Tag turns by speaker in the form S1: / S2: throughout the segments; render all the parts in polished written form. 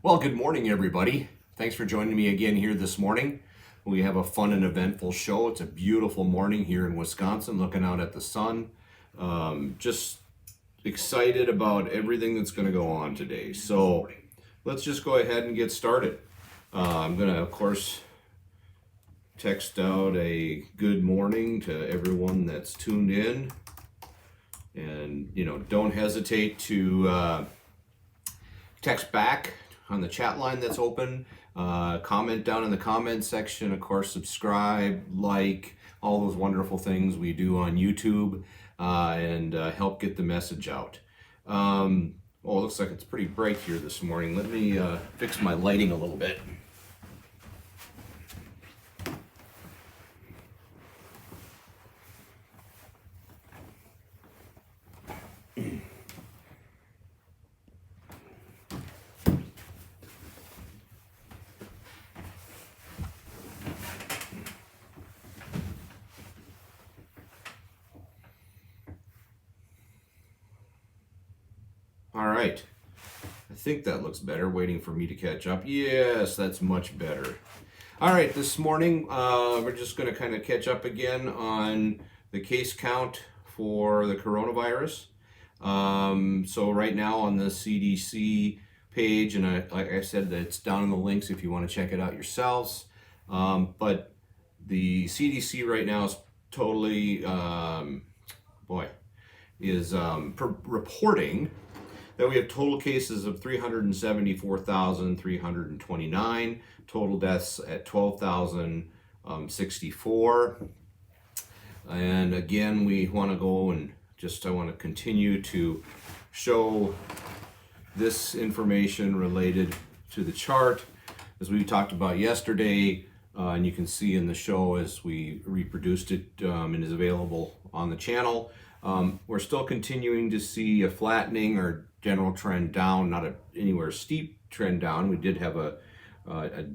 S1: Well, good morning, everybody. Thanks for joining me again here this morning. We have a fun and eventful show. It's a beautiful morning here in Wisconsin, looking out at the sun. Just excited about everything that's going to go on today. So let's just go ahead and get started. I'm going to, of course, text out a good morning to everyone that's tuned in. And, don't hesitate to text back on the chat line that's open. Comment down in the comment section. Of course, subscribe, like, all those wonderful things we do on YouTube, and help get the message out. It looks like it's pretty bright here this morning. Let me fix my lighting a little bit. All right, I think that looks better. Waiting for me to catch up. Yes, that's much better. All right, this morning we're just going to kind of catch up again on the case count for the coronavirus. So right now on the CDC page, and like I said, it's down in the links if you want to check it out yourselves. But the CDC right now is totally, reporting that we have total cases of 374,329, total deaths at 12,064. And again, we want to go and I want to continue to show this information related to the chart as we talked about yesterday, and you can see in the show as we reproduced it, and is available on the channel. We're still continuing to see a flattening or general trend down, not anywhere steep trend down. We did have a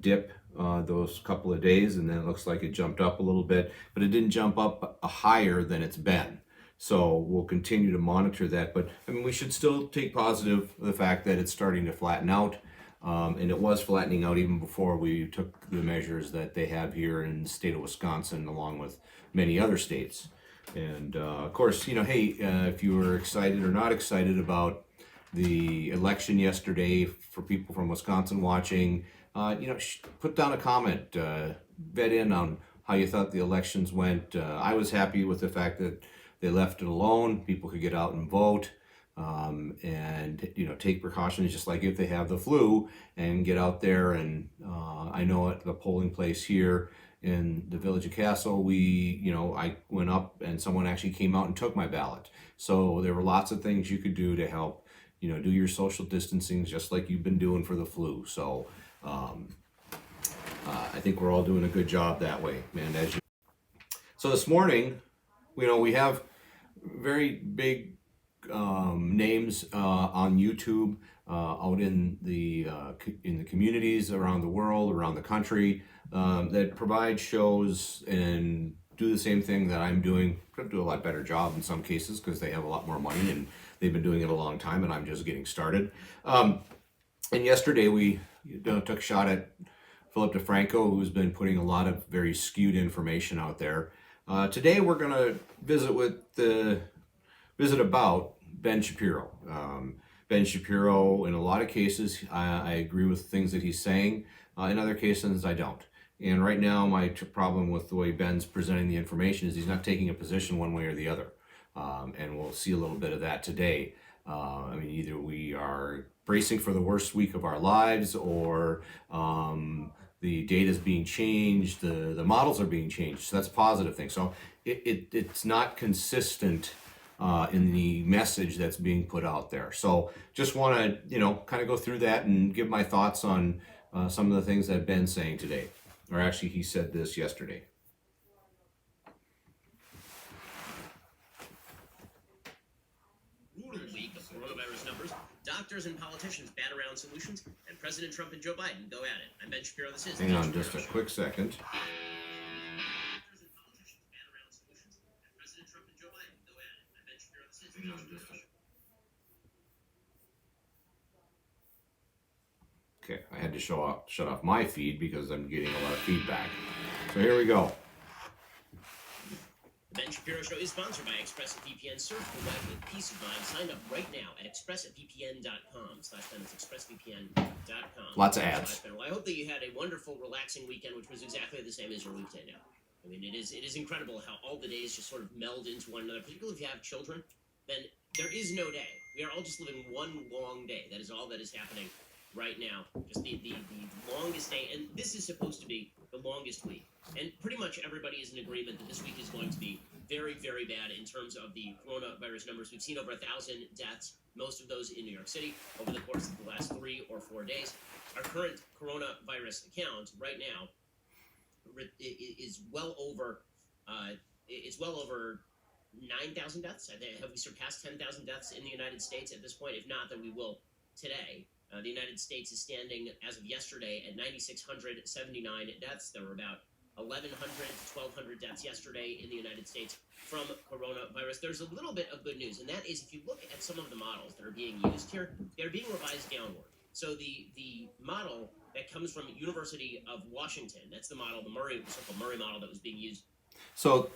S1: dip those couple of days, and then it looks like it jumped up a little bit, but it didn't jump up higher than it's been. So we'll continue to monitor that, but we should still take positive the fact that it's starting to flatten out, and it was flattening out even before we took the measures that they have here in the state of Wisconsin, along with many other states. And of course, hey, if you were excited or not excited about the election yesterday, for people from Wisconsin watching, put down a comment, vet in on how you thought the elections went. I was happy with the fact that they left it alone. People could get out and vote, and take precautions, just like if they have the flu, and get out there. And I know at the polling place here in the village of Castle, I went up and someone actually came out and took my ballot. So there were lots of things you could do to help, do your social distancing, just like you've been doing for the flu. So I think we're all doing a good job that way, man. So this morning, we have very big names on YouTube, out in the communities around the world, around the country, that provide shows and do the same thing that I'm doing. Do a lot better job in some cases because they have a lot more money and they've been doing it a long time, and I'm just getting started. And yesterday we took a shot at Philip DeFranco, who's been putting a lot of very skewed information out there. Today we're going to visit about Ben Shapiro. Ben Shapiro, in a lot of cases, I agree with things that he's saying. In other cases, I don't. And right now, my problem with the way Ben's presenting the information is he's not taking a position one way or the other. And we'll see a little bit of that today. Either we are bracing for the worst week of our lives, or the data is being changed, the models are being changed. So that's a positive thing. So it's not consistent in the message that's being put out there. So just want to, kind of go through that and give my thoughts on some of the things that Ben's saying today. Or actually, he said this yesterday.
S2: Brutal week of coronavirus numbers. Doctors and politicians bat around solutions, and President Trump and Joe Biden go at it. I'm Ben Shapiro. This is
S1: Hang on just a quick second. Okay, I had to shut off my feed because I'm getting a lot of feedback. So here we go.
S2: The Ben Shapiro Show is sponsored by ExpressVPN. Surf the web with peace of mind. Sign up right now at expressvpn.com/Ben. It's expressvpn.com.
S1: Lots of ads.
S2: Well, I hope that you had a wonderful, relaxing weekend, which was exactly the same as your weekday now. I mean, it is incredible how all the days just sort of meld into one another. Particularly if you have children, then there is no day. We are all just living one long day. That is all that is happening right now. Just the longest day. And this is supposed to be the longest week. And pretty much everybody is in agreement that this week is going to be very, very bad in terms of the coronavirus numbers. We've seen over 1,000 deaths, most of those in New York City, over the course of the last 3 or 4 days. Our current coronavirus count right now is well over 9,000 deaths. Have we surpassed 10,000 deaths in the United States at this point? If not, then we will today. The United States is standing, as of yesterday, at 9,679 deaths. There were about 1,100 to 1,200 deaths yesterday in the United States from coronavirus. There's a little bit of good news, and that is if you look at some of the models that are being used here, they're being revised downward. So the model that comes from University of Washington, that's the model, the so-called Murray model that was being used.
S1: So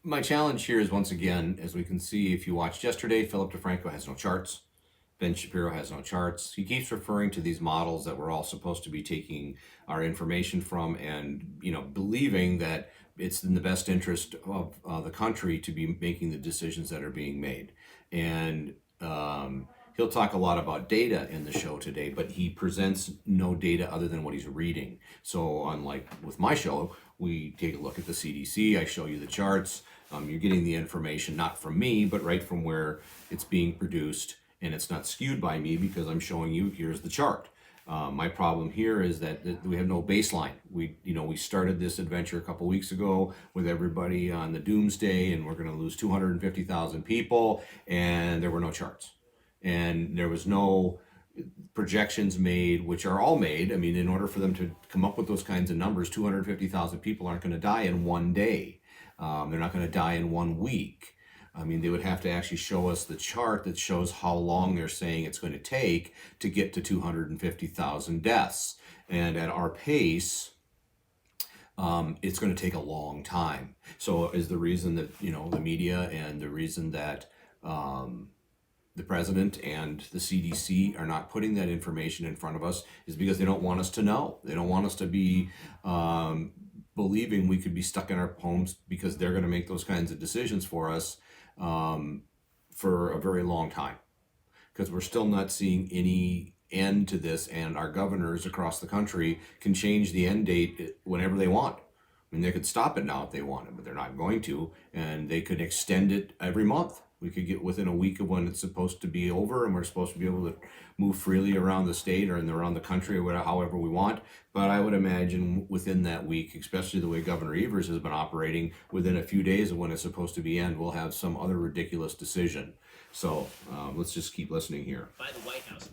S1: my challenge here is, once again, as we can see, if you watched yesterday, Philip DeFranco has no charts. Ben Shapiro has no charts. He keeps referring to these models that we're all supposed to be taking our information from and, believing that it's in the best interest of the country to be making the decisions that are being made. And he'll talk a lot about data in the show today, but he presents no data other than what he's reading. So unlike with my show, we take a look at the CDC. I show you the charts. You're getting the information not from me, but right from where it's being produced. And it's not skewed by me because I'm showing you, here's the chart. My problem here is that we have no baseline. We started this adventure a couple weeks ago with everybody on the doomsday, and we're going to lose 250,000 people, and there were no charts. And there was no projections made, which are all made. I mean, in order for them to come up with those kinds of numbers, 250,000 people aren't going to die in one day. They're not going to die in 1 week. I mean, they would have to actually show us the chart that shows how long they're saying it's going to take to get to 250,000 deaths. And at our pace, it's going to take a long time. So is the reason that, the media and the reason that the president and the CDC are not putting that information in front of us is because they don't want us to know. They don't want us to be believing we could be stuck in our homes because they're going to make those kinds of decisions for us for a very long time, because we're still not seeing any end to this, and our governors across the country can change the end date whenever they want. I mean, they could stop it now if they wanted, but they're not going to, and they could extend it every month. We could get within a week of when it's supposed to be over, and we're supposed to be able to move freely around the state or around the country or whatever, however we want. But I would imagine within that week, especially the way Governor Evers has been operating, within a few days of when it's supposed to be end, we'll have some other ridiculous decision. So let's just keep listening here.
S2: By the White House.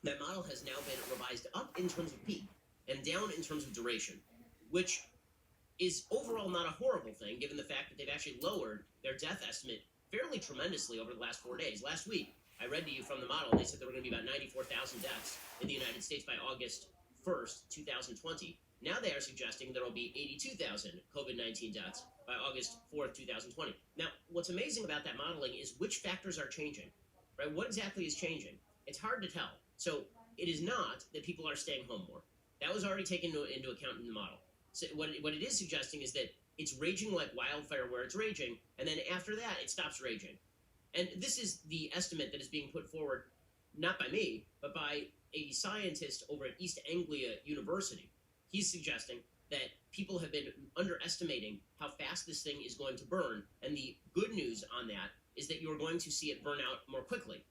S2: That model has now been revised up in terms of peak and down in terms of duration, which is overall not a horrible thing, given the fact that they've actually lowered their death estimate fairly tremendously over the last 4 days. Last week, I read to you from the model, they said there were going to be about 94,000 deaths in the United States by August 1st, 2020. Now they are suggesting there will be 82,000 COVID-19 deaths by August 4th, 2020. Now, what's amazing about that modeling is which factors are changing, right? What exactly is changing? It's hard to tell. So it is not that people are staying home more. That was already taken into account in the model. So what it is suggesting is that it's raging like wildfire where it's raging, and then after that, it stops raging. And this is the estimate that is being put forward, not by me, but by a scientist over at East Anglia University. He's suggesting that people have been underestimating how fast this thing is going to burn, and the good news on that is that you're going to see it burn out more quickly.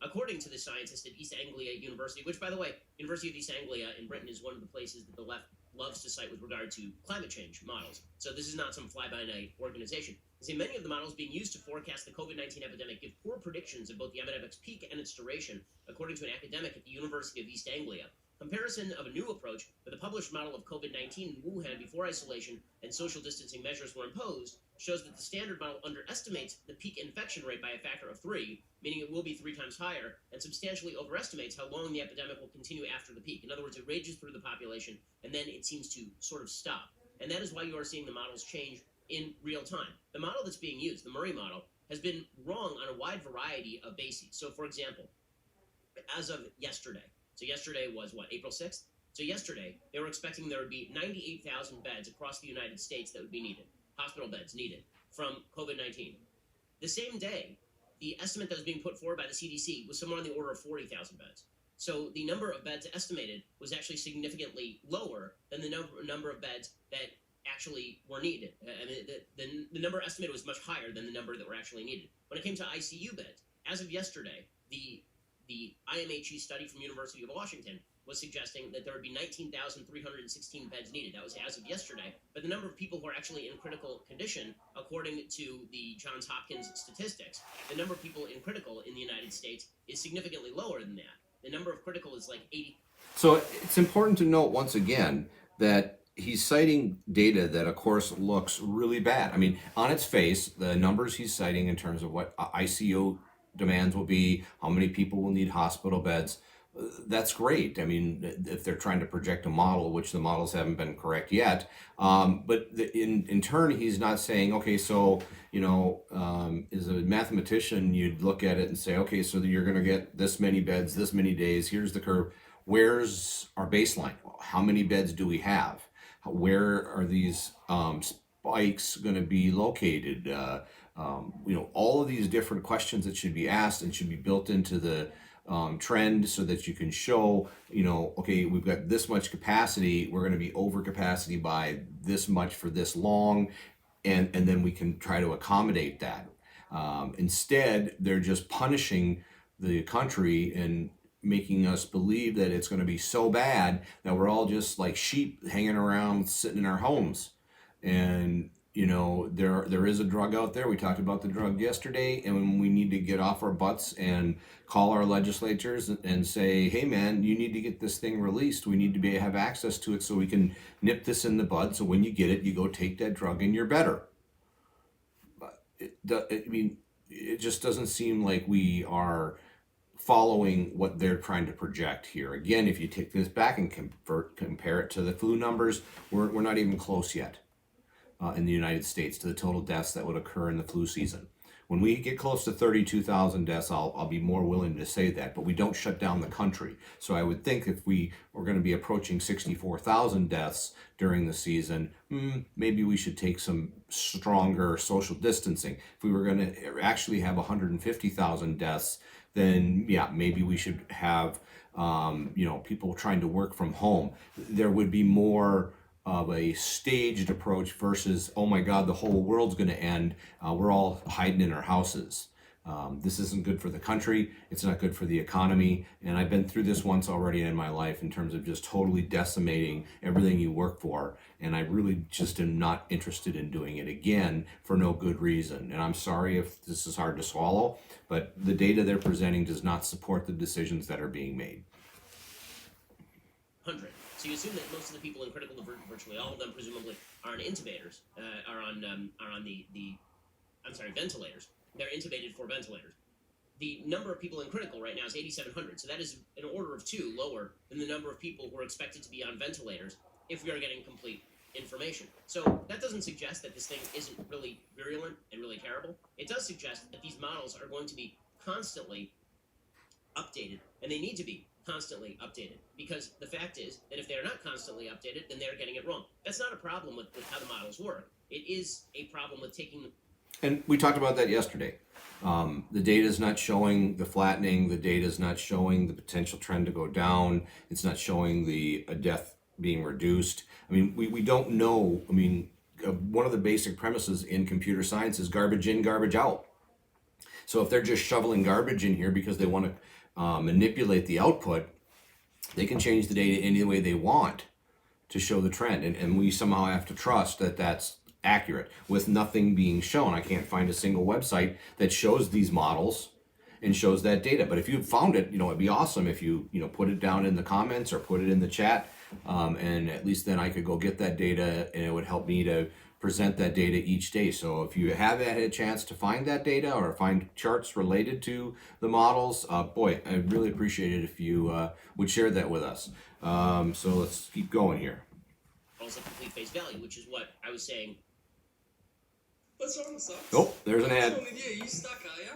S2: According to the scientist at East Anglia University, which, by the way, University of East Anglia in Britain is one of the places that the left loves to cite with regard to climate change models. So this is not some fly-by-night organization. They say many of the models being used to forecast the COVID-19 epidemic give poor predictions of both the epidemic's peak and its duration, according to an academic at the University of East Anglia. Comparison of a new approach with a published model of COVID-19 in Wuhan before isolation and social distancing measures were imposed shows that the standard model underestimates the peak infection rate by a factor of 3, meaning it will be 3 times higher, and substantially overestimates how long the epidemic will continue after the peak. In other words, it rages through the population, and then it seems to sort of stop. And that is why you are seeing the models change in real time. The model that's being used, the Murray model, has been wrong on a wide variety of bases. So, for example, as of yesterday, so yesterday was what, April 6th? So yesterday, they were expecting there would be 98,000 beds across the United States that would be needed, hospital beds needed, from COVID-19. The same day, the estimate that was being put forward by the CDC was somewhere on the order of 40,000 beds. So the number of beds estimated was actually significantly lower than the number of beds that actually were needed. I mean, the number estimated was much higher than the number that were actually needed. When it came to ICU beds, as of yesterday, the IMHE study from University of Washington was suggesting that there would be 19,316 beds needed. That was as of yesterday. But the number of people who are actually in critical condition, according to the Johns Hopkins statistics, the number of people in critical in the United States is significantly lower than that. The number of critical is like 80.
S1: So it's important to note once again that he's citing data that, of course, looks really bad. I mean, on its face, the numbers he's citing in terms of what ICU demands will be, how many people will need hospital beds, that's great. I mean, if they're trying to project a model, which the models haven't been correct yet, but in turn, he's not saying, okay, so, as a mathematician, you'd look at it and say, okay, so you're going to get this many beds, this many days, here's the curve. Where's our baseline? How many beds do we have? Where are these spikes going to be located? All of these different questions that should be asked and should be built into the trend so that you can show, okay, we've got this much capacity, we're going to be over capacity by this much for this long, and then we can try to accommodate that. Instead, they're just punishing the country and making us believe that it's going to be so bad that we're all just like sheep hanging around sitting in our homes. And there is a drug out there. We talked about the drug yesterday, and we need to get off our butts and call our legislatures and say, hey man, you need to get this thing released. We need to have access to it so we can nip this in the bud, so when you get it, you go take that drug and you're better. But it just doesn't seem like we are following what they're trying to project here. Again, if you take this back and compare it to the flu numbers, we're not even close yet in the United States to the total deaths that would occur in the flu season. When we get close to 32,000 deaths, I'll be more willing to say that, but we don't shut down the country. So I would think if we were going to be approaching 64,000 deaths during the season, maybe we should take some stronger social distancing. If we were going to actually have 150,000 deaths, then yeah, maybe we should have people trying to work from home. There would be more of a staged approach versus, oh my God, the whole world's going to end. We're all hiding in our houses. This isn't good for the country. It's not good for the economy. And I've been through this once already in my life in terms of just totally decimating everything you work for. And I really just am not interested in doing it again for no good reason. And I'm sorry if this is hard to swallow, but the data they're presenting does not support the decisions that are being made.
S2: 100. So you assume that most of the people in critical, virtually all of them, presumably, are on intubators, are on ventilators. They're intubated for ventilators. The number of people in critical right now is 8,700. So that is an order of 2 lower than the number of people who are expected to be on ventilators if we are getting complete information. So that doesn't suggest that this thing isn't really virulent and really terrible. It does suggest that these models are going to be constantly updated, and they need to be constantly updated, because the fact is that if they're not constantly updated, then they're getting it wrong. That's not a problem with how the models work. It is a problem with taking...
S1: And we talked about that yesterday. The data is not showing the flattening. The data is not showing the potential trend to go down. It's not showing the death being reduced. I mean, we don't know. I mean, one of the basic premises in computer science is garbage in, garbage out. So if they're just shoveling garbage in here because they want to manipulate the output, they can change the data any way they want to show the trend. And we somehow have to trust that that's accurate with nothing being shown. I can't find a single website that shows these models and shows that data. But if you found it, it'd be awesome if you, put it down in the comments or put it in the chat. And at least then I could go get that data, and it would help me to present that data each day. So if you have had a chance to find that data or find charts related to the models, boy, I'd really appreciate it if you would share that with us. So let's keep going here.
S2: Also complete face value, which is what I was saying. What's wrong with socks?
S1: Oh, there's an ad.
S3: Yeah, you stuck, are ya?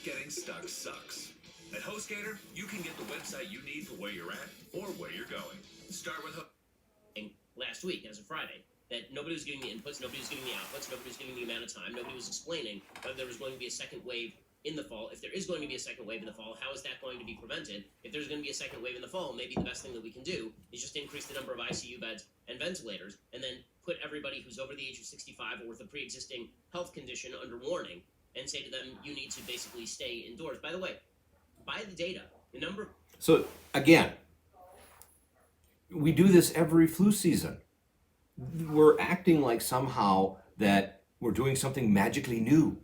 S3: Getting stuck sucks. At HostGator, you can get the website you need for where you're at or where you're going. Start with
S2: last week, as of Friday, that nobody was giving the inputs, nobody was giving the outputs, nobody was giving the amount of time, nobody was explaining whether there was going to be a second wave in the fall. If there is going to be a second wave in the fall, how is that going to be prevented? If there's going to be a second wave in the fall, maybe the best thing that we can do is just increase the number of ICU beds and ventilators, and then put everybody who's over the age of 65 or with a pre-existing health condition under warning, and say to them, you need to basically stay indoors. By the way, by the data, the number...
S1: So again, we do this every flu season. We're acting like somehow that we're doing something magically new,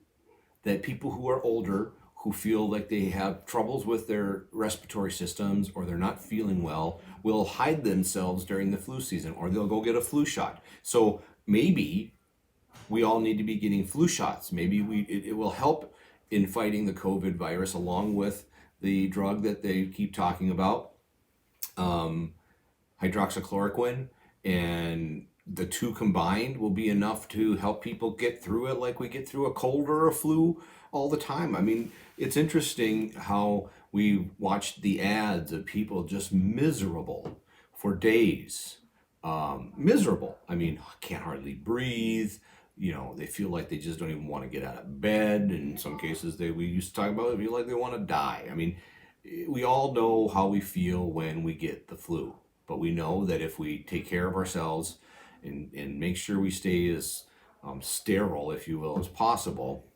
S1: that people who are older, who feel like they have troubles with their respiratory systems or they're not feeling well, will hide themselves during the flu season, or they'll go get a flu shot. So maybe we all need to be getting flu shots. Maybe it will help in fighting the COVID virus, along with the drug that they keep talking about, hydroxychloroquine, and the two combined will be enough to help people get through it like we get through a cold or a flu all the time. I mean, it's interesting how we watched the ads of people just miserable for days. Miserable. I mean, can't hardly breathe. They feel like they just don't even want to get out of bed. In some cases, we used to talk about it, feel like they want to die. I mean, we all know how we feel when we get the flu, but we know that if we take care of ourselves and make sure we stay as sterile, if you will, as possible,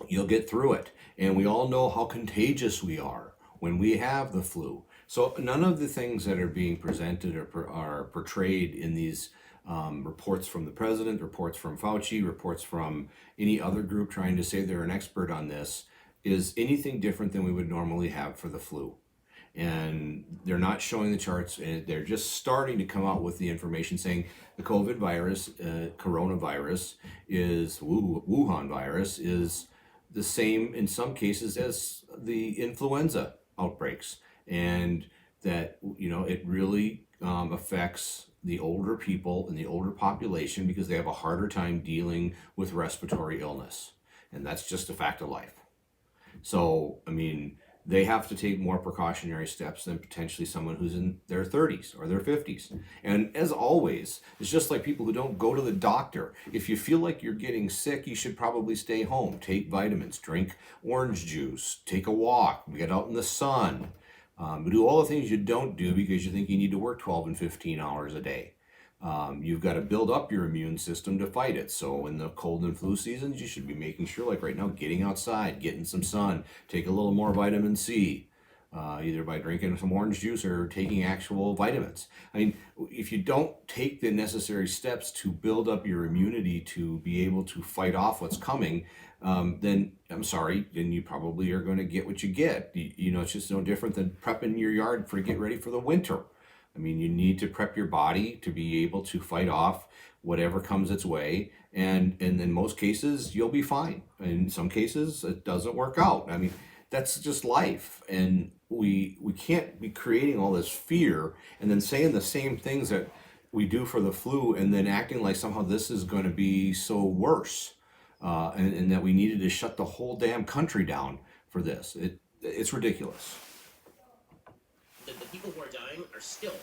S1: you'll get through it. And we all know how contagious we are when we have the flu. So none of the things that are being presented or are portrayed in these reports from the president, reports from Fauci, reports from any other group trying to say they're an expert on this is anything different than we would normally have for the flu. And they're not showing the charts, and they're just starting to come out with the information saying the COVID virus, coronavirus, is Wuhan virus, is the same in some cases as the influenza outbreaks, and that it really affects the older people and the older population because they have a harder time dealing with respiratory illness, and that's just a fact of life. So I mean, they have to take more precautionary steps than potentially someone who's in their 30s or their 50s. And as always, it's just like people who don't go to the doctor. If you feel like you're getting sick, you should probably stay home. Take vitamins, drink orange juice, take a walk, get out in the sun. Do all the things you don't do because you think you need to work 12 and 15 hours a day. You've got to build up your immune system to fight it. So in the cold and flu seasons, you should be making sure, like right now, getting outside, getting some sun, take a little more vitamin C, either by drinking some orange juice or taking actual vitamins. I mean, if you don't take the necessary steps to build up your immunity to be able to fight off what's coming, then I'm sorry, then you probably are going to get what you get. It's just no different than prepping your yard for get ready for the winter. I mean, you need to prep your body to be able to fight off whatever comes its way, and in most cases, you'll be fine. In some cases, it doesn't work out. I mean, that's just life, and we can't be creating all this fear and then saying the same things that we do for the flu and then acting like somehow this is going to be so worse, and that we needed to shut the whole damn country down for this. It's ridiculous.
S2: The people who are dying are still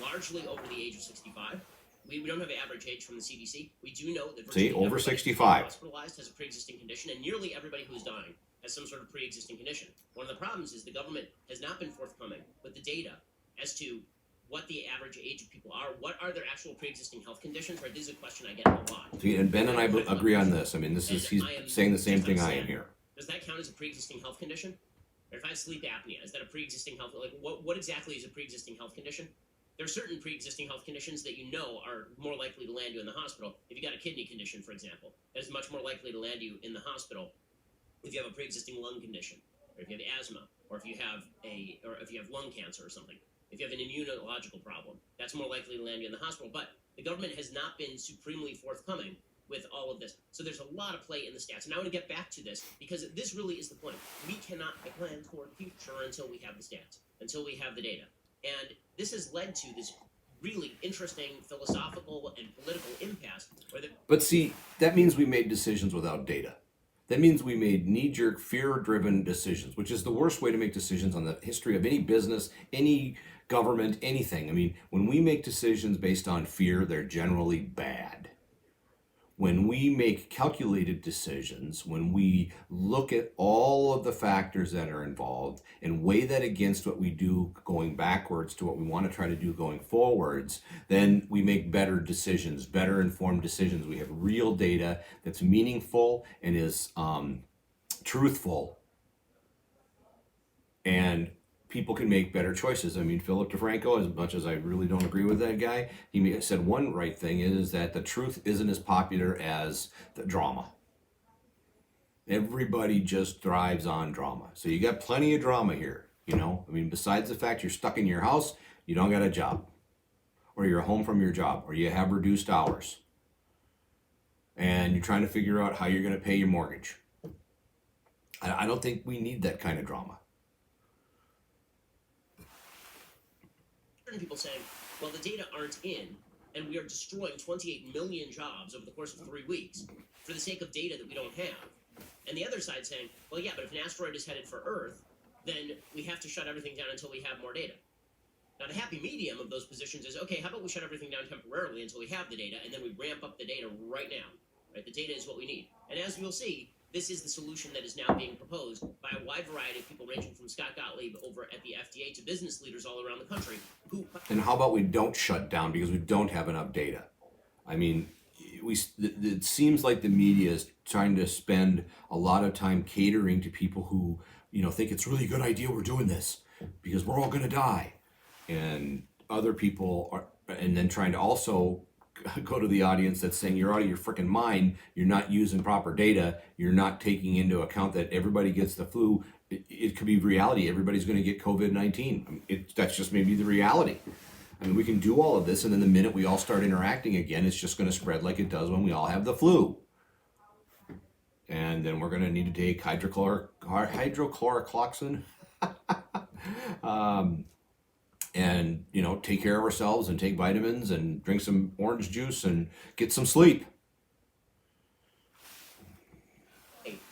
S2: largely over the age of 65. We don't have an average age from the CDC. We do know that virtually
S1: over
S2: everybody
S1: 65
S2: hospitalized has a pre-existing condition, and nearly everybody who's dying has some sort of pre-existing condition. One of the problems is the government has not been forthcoming with the data as to what the average age of people are. What are their actual pre-existing health conditions? Right, this is a question I get a lot.
S1: See, and Ben and I agree on this. I mean, he's saying the same thing I am here.
S2: Does that count as a pre-existing health condition? Or if I have sleep apnea, is that a pre-existing health? Like, what exactly is a pre-existing health condition? There are certain pre-existing health conditions that are more likely to land you in the hospital. If you got a kidney condition, for example, that is much more likely to land you in the hospital if you have a pre-existing lung condition, or if you have asthma, or if you have lung cancer or something, if you have an immunological problem, that's more likely to land you in the hospital. But the government has not been supremely forthcoming with all of this. So there's a lot of play in the stats. And I want to get back to this because this really is the point. We cannot plan toward the future until we have the stats, until we have the data. And this has led to this really interesting philosophical and political impasse.
S1: But see, that means we made decisions without data. That means we made knee-jerk, fear-driven decisions, which is the worst way to make decisions on the history of any business, any government, anything. I mean, when we make decisions based on fear, they're generally bad. When we make calculated decisions, when we look at all of the factors that are involved and weigh that against what we do going backwards to what we want to try to do going forwards, then we make better decisions, better informed decisions. We have real data that's meaningful and is truthful, and people can make better choices. I mean, Philip DeFranco, as much as I really don't agree with that guy, he said one right thing is that the truth isn't as popular as the drama. Everybody just thrives on drama. So you got plenty of drama here, you know? I mean, besides the fact you're stuck in your house, you don't got a job, or you're home from your job, or you have reduced hours, and you're trying to figure out how you're going to pay your mortgage. I don't think we need that kind of drama.
S2: People saying, well, the data aren't in, and we are destroying 28 million jobs over the course of 3 weeks for the sake of data that we don't have. And the other side saying, well, yeah, but if an asteroid is headed for Earth, then we have to shut everything down until we have more data. Now, the happy medium of those positions is, okay, how about we shut everything down temporarily until we have the data, and then we ramp up the data right now. Right? The data is what we need. And as we'll see, this is the solution that is now being proposed by a wide variety of people, ranging from Scott Gottlieb over at the FDA to business leaders all around the country.
S1: And how about we don't shut down because we don't have enough data? I mean, it seems like the media is trying to spend a lot of time catering to people who, you know, think it's really a good idea we're doing this because we're all going to die. And other people are, and then trying to also go to the audience that's saying you're out of your freaking mind, you're not using proper data, you're not taking into account that everybody gets the flu. It could be reality. Everybody's going to get COVID-19. That's just maybe the reality. I mean, we can do all of this, and then the minute we all start interacting again, it's just going to spread like it does when we all have the flu. And then we're going to need to take hydrochloroquine, and, you know, take care of ourselves and take vitamins and drink some orange juice and get some sleep.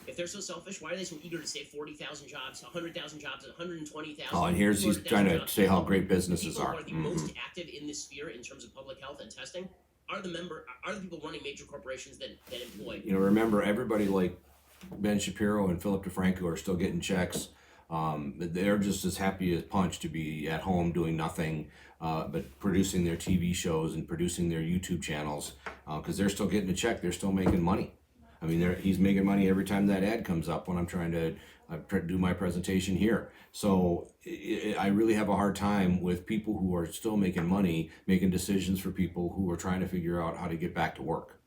S2: If they're so selfish, why are they so eager to save 40,000 jobs, 100,000 jobs, 120,000?
S1: Oh, and he's trying to say how great businesses are.
S2: The people who are the most active in this sphere in terms of public health and testing are the people running major corporations that employ.
S1: You know, remember, everybody like Ben Shapiro and Philip DeFranco are still getting checks. They're just as happy as punch to be at home doing nothing, but producing their TV shows and producing their YouTube channels, because they're still getting a check. They're still making money. I mean, he's making money every time that ad comes up when I'm trying to do my presentation here. So I really have a hard time with people who are still making money, making decisions for people who are trying to figure out how to get back to work.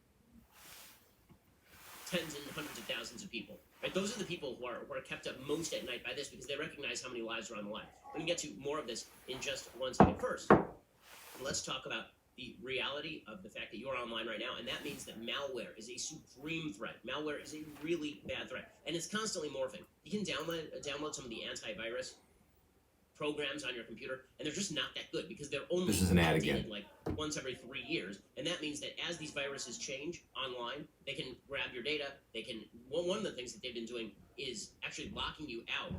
S2: Tens and hundreds of thousands of people. Right? Those are the people who are kept up most at night by this because they recognize how many lives are on the line. We're going to get to more of this in just 1 second. First, let's talk about the reality of the fact that you're online right now, and that means that malware is a supreme threat. Malware is a really bad threat, and it's constantly morphing. You can download some of the antivirus programs on your computer, and they're just not that good because they're only
S1: This is an ad
S2: updated
S1: again.
S2: like once every 3 years, and that means that as these viruses change online, they can grab your data. They can. One of the things that they've been doing is actually locking you out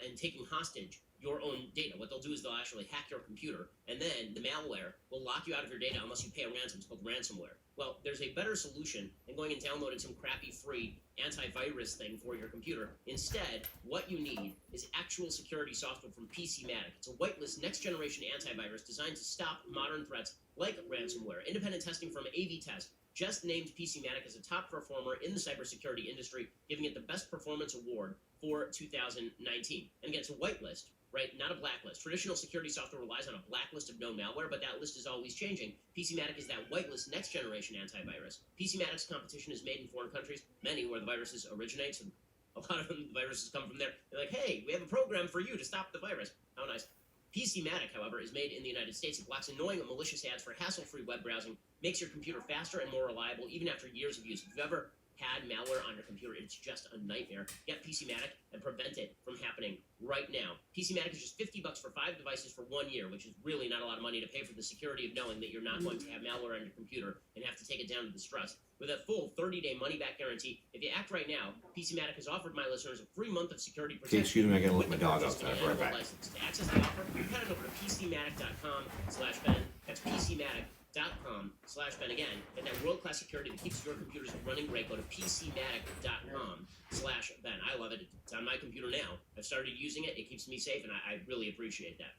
S2: and taking hostage your own data. What they'll do is they'll actually hack your computer, and then the malware will lock you out of your data unless you pay a ransom. It's called ransomware. Well, there's a better solution than going and downloading some crappy free antivirus thing for your computer. Instead, what you need is actual security software from PCmatic. It's a whitelist next-generation antivirus designed to stop modern threats like ransomware. Independent testing from AV-Test just named PCmatic as a top performer in the cybersecurity industry, giving it the Best Performance Award for 2019. And again, it's a whitelist, right? Not a blacklist. Traditional security software relies on a blacklist of known malware, but that list is always changing. PCmatic is that whitelist next-generation antivirus. PCmatic's competition is made in foreign countries, many where the viruses originate, so A lot of them, the viruses come from there. They're like, hey, we have a program for you to stop the virus. How nice. PCmatic, however, is made in the United States. It blocks annoying and malicious ads for hassle-free web browsing, makes your computer faster and more reliable, even after years of use. If you've ever had malware on your computer, it's just a nightmare. Get PCmatic and prevent it from happening right now. PCmatic is just $50 for 5 devices for 1 year, which is really not a lot of money to pay for the security of knowing that you're not going to have malware on your computer and have to take it down to the stress. With a full 30-day money-back guarantee, if you act right now, PCmatic has offered my listeners a free month of security protection.
S1: Okay, excuse me, I gotta let my
S2: with the
S1: dog
S2: purchase
S1: outside.
S2: of an
S1: Right
S2: annual
S1: back.
S2: license. To access the offer, head on over to PCmatic.com/Ben. That's PCmatic.com/Ben again. And that world-class security that keeps your computers running great. Go to PCmatic.com/Ben. I love it. It's on my computer now. I've started using it. It keeps me safe, and I really appreciate that.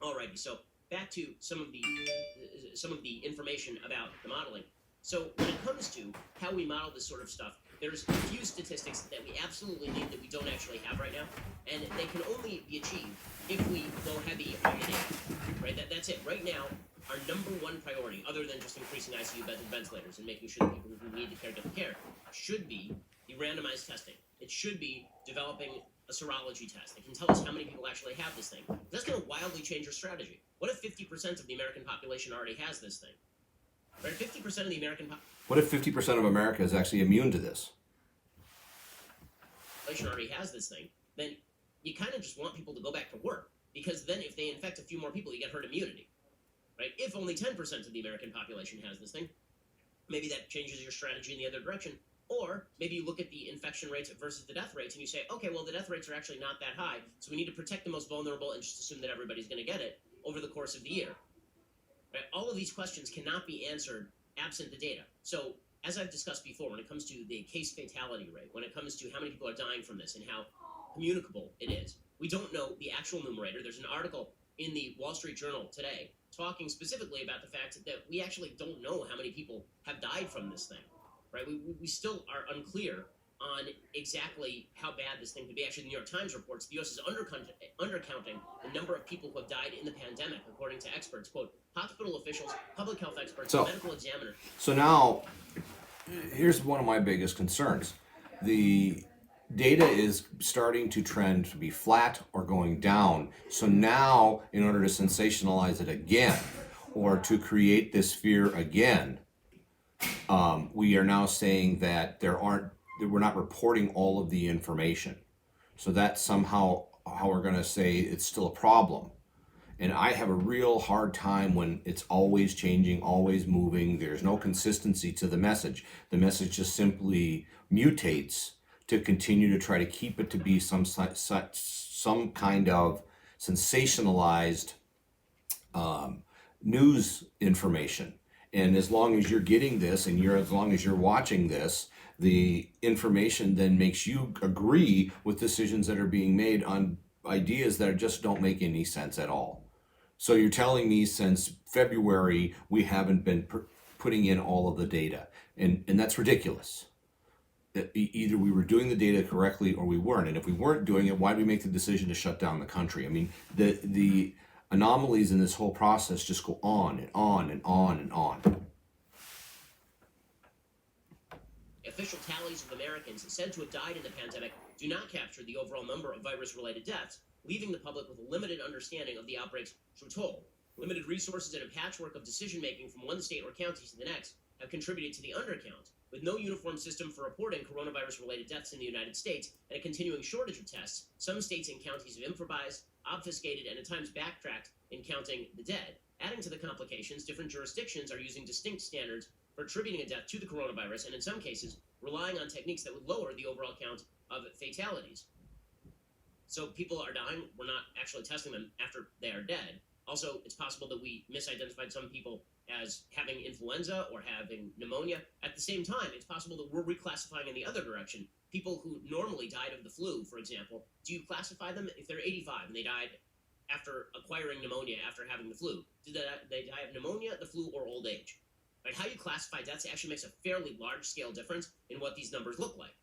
S2: Alrighty, so back to some of the information about the modeling. So when it comes to how we model this sort of stuff, there's a few statistics that we absolutely need that we don't actually have right now, and they can only be achieved if we go heavy on the data. Right? That's it. Right now, our number one priority, other than just increasing ICU beds and ventilators and making sure that people who need the care get the care, should be the randomized testing. It should be developing a serology test that can tell us how many people actually have this thing. That's going to wildly change your strategy. What if 50% of the American population already has this thing? Right? 50% of the American
S1: What if 50% of America is actually immune to this?
S2: population already has this thing, then you kind of just want people to go back to work, because then if they infect a few more people, you get herd immunity. Right? If only 10% of the American population has this thing, maybe that changes your strategy in the other direction. Or maybe you look at the infection rates versus the death rates and you say, okay, well, the death rates are actually not that high, so we need to protect the most vulnerable and just assume that everybody's going to get it over the course of the year. Right? All of these questions cannot be answered absent the data. So, as I've discussed before, when it comes to the case fatality rate, when it comes to how many people are dying from this and how communicable it is, we don't know the actual numerator. There's an article in the Wall Street Journal today talking specifically about the fact that we actually don't know how many people have died from this thing. Right? We still are unclear on exactly how bad this thing could be. Actually, the New York Times reports the U.S. is undercounting the number of people who have died in the pandemic, according to experts. Quote, hospital officials, public health experts, and medical examiners.
S1: So now, here's one of my biggest concerns. The data is starting to trend to be flat or going down. So now, in order to sensationalize it again, or to create this fear again, we are now saying that we're not reporting all of the information. So that's somehow how we're going to say it's still a problem. And I have a real hard time when it's always changing, always moving. There's no consistency to the message. The message just simply mutates to continue to try to keep it to be some kind of sensationalized news information. And as long as you're getting this and as long as you're watching this, the information then makes you agree with decisions that are being made on ideas that just don't make any sense at all. So you're telling me since February we haven't been putting in all of the data, and that's ridiculous. Either we were doing the data correctly or we weren't. And if we weren't doing it, why did we make the decision to shut down the country? I mean, the anomalies in this whole process just go on and on and on and on.
S2: Official tallies of Americans said to have died in the pandemic do not capture the overall number of virus-related deaths, leaving the public with a limited understanding of the outbreak's true toll. Limited resources and a patchwork of decision-making from one state or county to the next have contributed to the undercount. With no uniform system for reporting coronavirus-related deaths in the United States and a continuing shortage of tests, some states and counties have improvised, obfuscated, and at times backtracked in counting the dead. Adding to the complications, different jurisdictions are using distinct standards for attributing a death to the coronavirus, and in some cases, relying on techniques that would lower the overall count of fatalities. So people are dying, we're not actually testing them after they are dead. Also, it's possible that we misidentified some people as having influenza or having pneumonia. At the same time, it's possible that we're reclassifying in the other direction. People who normally died of the flu, for example, do you classify them if they're 85 and they died after acquiring pneumonia after having the flu? Did they die of pneumonia, the flu, or old age? Right? How you classify deaths actually makes a fairly large-scale difference in what these numbers look like.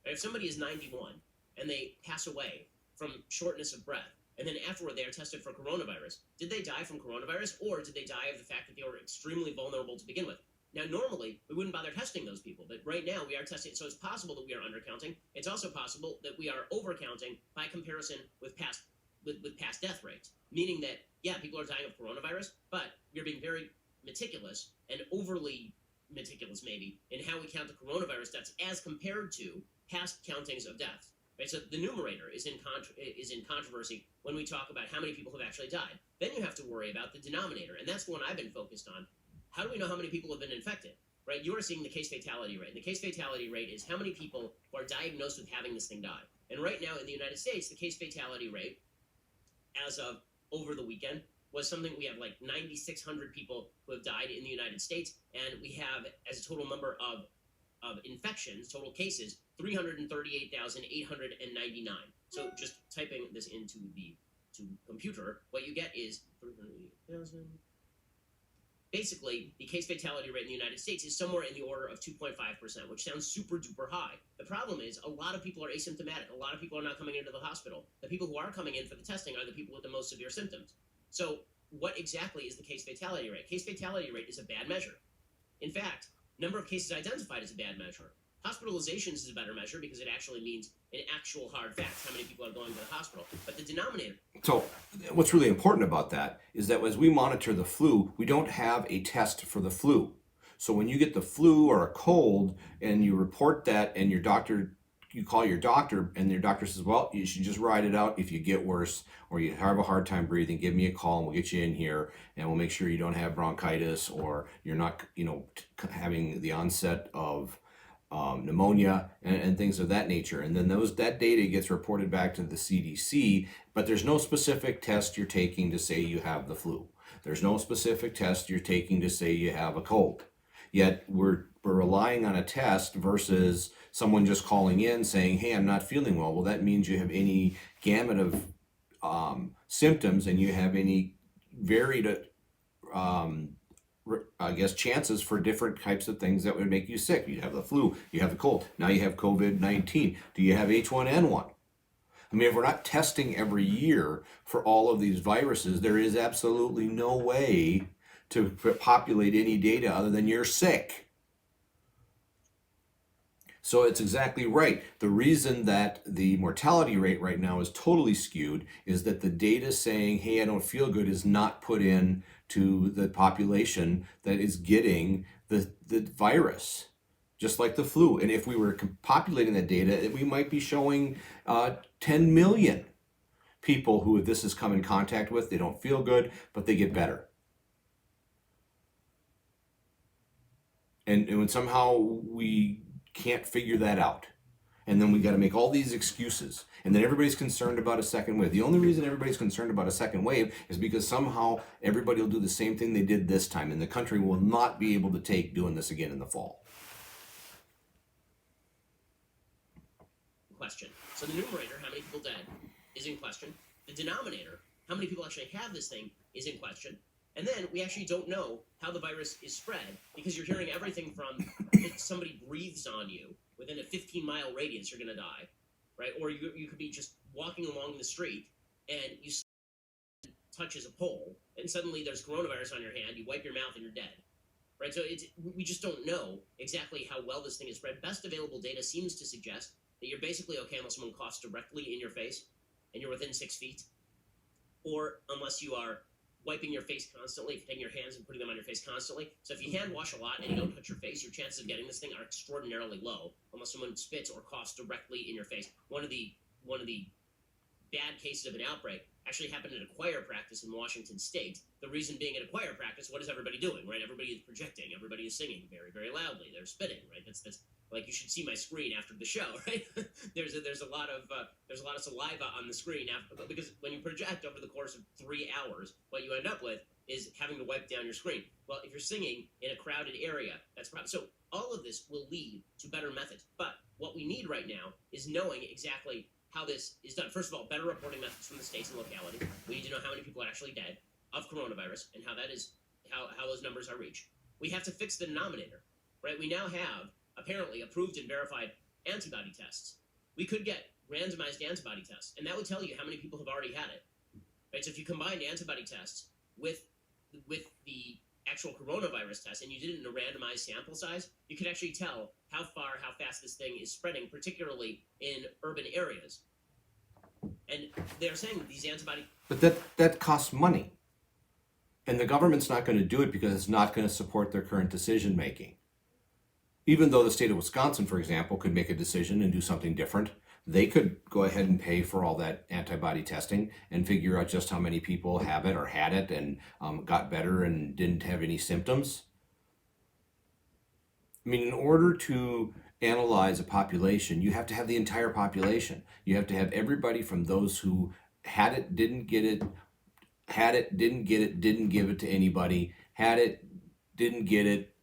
S2: Right? If somebody is 91 and they pass away from shortness of breath, and then afterward they are tested for coronavirus, did they die from coronavirus, or did they die of the fact that they were extremely vulnerable to begin with? Now, normally, we wouldn't bother testing those people, but right now we are testing. So it's possible that we are undercounting. It's also possible that we are overcounting by comparison with past death rates, meaning that, yeah, people are dying of coronavirus, but we're being very meticulous and overly meticulous, maybe, in how we count the coronavirus deaths as compared to past countings of deaths. Right? So the numerator is in controversy when we talk about how many people have actually died. Then you have to worry about the denominator, and that's the one I've been focused on. How do we know how many people have been infected? Right? You are seeing the case fatality rate. And the case fatality rate is how many people who are diagnosed with having this thing die. And right now in the United States, the case fatality rate, as of over the weekend, was something we have like 9,600 people who have died in the United States, and we have, as a total number of infections, total cases, 338,899. So just typing this into the computer, what you get is 338,000. Basically, the case fatality rate in the United States is somewhere in the order of 2.5%, which sounds super duper high. The problem is a lot of people are asymptomatic. A lot of people are not coming into the hospital. The people who are coming in for the testing are the people with the most severe symptoms. So what exactly is the case fatality rate? Case fatality rate is a bad measure. In fact, number of cases identified is a bad measure. Hospitalizations is a better measure because it actually means an actual hard fact, how many people are going to the hospital. But the denominator...
S1: So what's really important about that is that as we monitor the flu, we don't have a test for the flu. So when you get the flu or a cold and you report that and you call your doctor and your doctor says, well, you should just ride it out. If you get worse or you have a hard time breathing, give me a call and we'll get you in here and we'll make sure you don't have bronchitis or you're not, having the onset of pneumonia and things of that nature. And then that data gets reported back to the CDC, but there's no specific test you're taking to say you have the flu. There's no specific test you're taking to say you have a cold. Yet we're relying on a test versus someone just calling in saying, hey, I'm not feeling well. Well, that means you have any gamut of symptoms and you have any varied chances for different types of things that would make you sick. You have the flu, you have the cold, now you have COVID-19. Do you have H1N1? I mean, if we're not testing every year for all of these viruses, there is absolutely no way to populate any data other than you're sick. So it's exactly right. The reason that the mortality rate right now is totally skewed is that the data saying, hey, I don't feel good is not put in to the population that is getting the virus, just like the flu. And if we were populating that data, we might be showing 10 million people who this has come in contact with. They don't feel good, but they get better. And when somehow we can't figure that out. And then we got to make all these excuses. And then everybody's concerned about a second wave. The only reason everybody's concerned about a second wave is because somehow everybody will do the same thing they did this time. And the country will not be able to take doing this again in the fall.
S2: Question. So the numerator, how many people dead, is in question. The denominator, how many people actually have this thing, is in question. And then we actually don't know how the virus is spread because you're hearing everything from if somebody breathes on you within a 15-mile radius, you're going to die, right? Or you could be just walking along the street and you touches a pole and suddenly there's coronavirus on your hand, you wipe your mouth and you're dead, right? So we just don't know exactly how well this thing is spread. Best available data seems to suggest that you're basically okay unless someone coughs directly in your face and you're within 6 feet, or unless you are wiping your face constantly, if you're taking your hands and putting them on your face constantly. So if you hand wash a lot and you don't touch your face, your chances of getting this thing are extraordinarily low, unless someone spits or coughs directly in your face. One of the bad cases of an outbreak actually happened at a choir practice in Washington State. The reason being at a choir practice, what is everybody doing, right? Everybody is projecting. Everybody is singing very, very loudly. They're spitting, right? That's like you should see my screen after the show, right? there's a lot of saliva on the screen because when you project over the course of 3 hours, what you end up with is having to wipe down your screen. Well, if you're singing in a crowded area, that's probably so. All of this will lead to better methods, but what we need right now is knowing exactly how this is done. First of all, better reporting methods from the states and locality. We need to know how many people are actually dead of coronavirus and how those numbers are reached. We have to fix the denominator, right? We now have apparently approved and verified antibody tests. We could get randomized antibody tests, and that would tell you how many people have already had it. Right? So if you combined antibody tests with the actual coronavirus test and you did it in a randomized sample size, you could actually tell how fast this thing is spreading, particularly in urban areas. And they're saying these antibody...
S1: But that costs money. And the government's not going to do it because it's not going to support their current decision making. Even though the state of Wisconsin, for example, could make a decision and do something different, they could go ahead and pay for all that antibody testing and figure out just how many people have it or had it and got better and didn't have any symptoms. I mean, in order to analyze a population, you have to have the entire population. You have to have everybody from those who had it, didn't get it, had it, didn't get it, didn't give it to anybody, had it, didn't get it,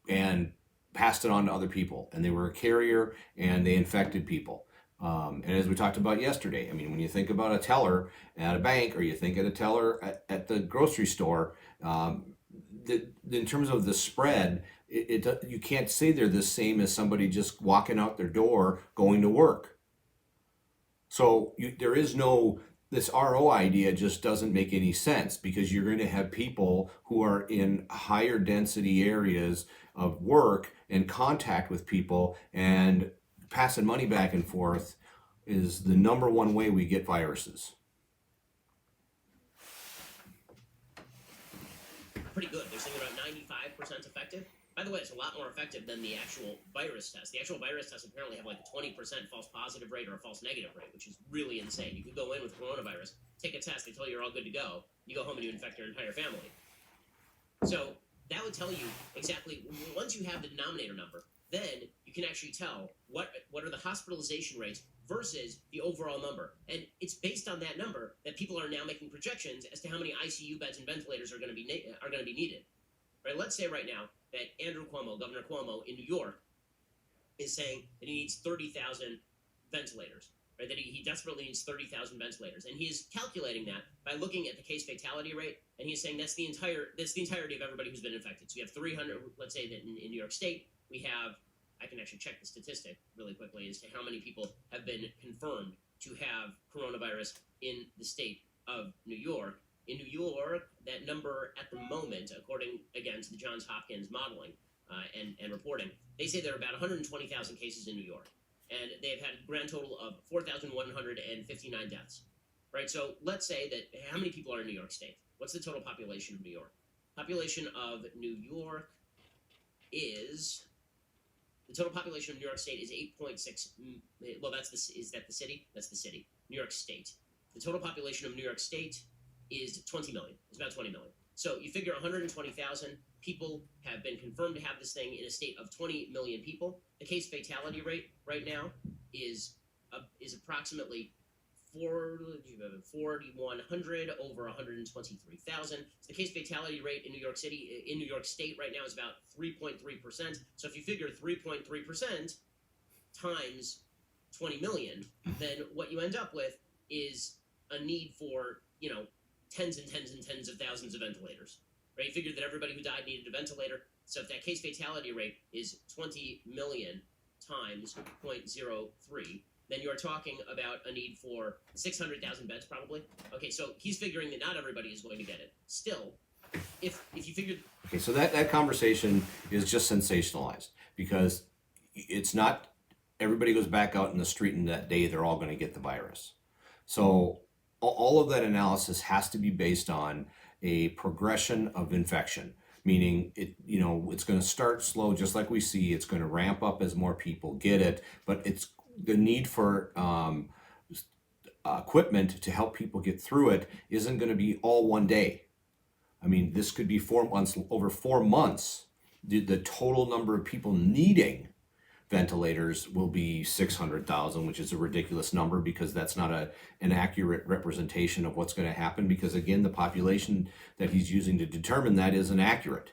S1: and passed it on to other people. And they were a carrier and they infected people. And as we talked about yesterday, I mean, when you think about a teller at a bank or you think at a teller at the grocery store, in terms of the spread, you can't say they're the same as somebody just walking out their door going to work. So there is no... This RO idea just doesn't make any sense because you're going to have people who are in higher density areas of work and contact with people, and passing money back and forth is the number one way we get viruses.
S2: Pretty good. They're saying about 95% effective. By the way, it's a lot more effective than the actual virus test. The actual virus tests apparently have like a 20% false positive rate or a false negative rate, which is really insane. You could go in with coronavirus, take a test, they tell you you're all good to go. You go home and you infect your entire family. So that would tell you exactly, once you have the denominator number, then you can actually tell what are the hospitalization rates versus the overall number. And it's based on that number that people are now making projections as to how many ICU beds and ventilators are going to be needed. Right? Let's say right now that Governor Cuomo in New York, is saying that he needs 30,000 ventilators, right? That he desperately needs 30,000 ventilators, and he is calculating that by looking at the case fatality rate, and he's saying that's the entirety of everybody who's been infected. So you have 300. Let's say that in New York State we have. I can actually check the statistic really quickly as to how many people have been confirmed to have coronavirus in the state of New York. In New York, that number at the moment, according, again, to the Johns Hopkins modeling and reporting, they say there are about 120,000 cases in New York. And they've had a grand total of 4,159 deaths. Right? So let's say that, how many people are in New York State? What's the total population of New York? Population of New York is... The total population of New York State is 8.6... Well, is that the city? That's the city. New York State. The total population of New York State is 20 million. It's about 20 million. So you figure 120,000 people have been confirmed to have this thing in a state of 20 million people. The case fatality rate right now is approximately 4,100 over 123,000. So the case fatality rate in New York State right now is about 3.3%. So if you figure 3.3% times 20 million, then what you end up with is a need for, tens and tens and tens of thousands of ventilators. Right? You figure that everybody who died needed a ventilator. So if that case fatality rate is 20 million times 0.03, then you're talking about a need for 600,000 beds probably. Okay, so he's figuring that not everybody is going to get it. Still, if you figured...
S1: Okay, so that conversation is just sensationalized because it's not everybody goes back out in the street and that day they're all going to get the virus. So all of that analysis has to be based on a progression of infection, meaning it's going to start slow, just like we see. It's going to ramp up as more people get it, but it's the need for equipment to help people get through it isn't going to be all one day. I mean, this could be 4 months, over 4 months. The total number of people needing ventilators will be 600,000, which is a ridiculous number because that's not an accurate representation of what's going to happen because, again, the population that he's using to determine that isn't accurate.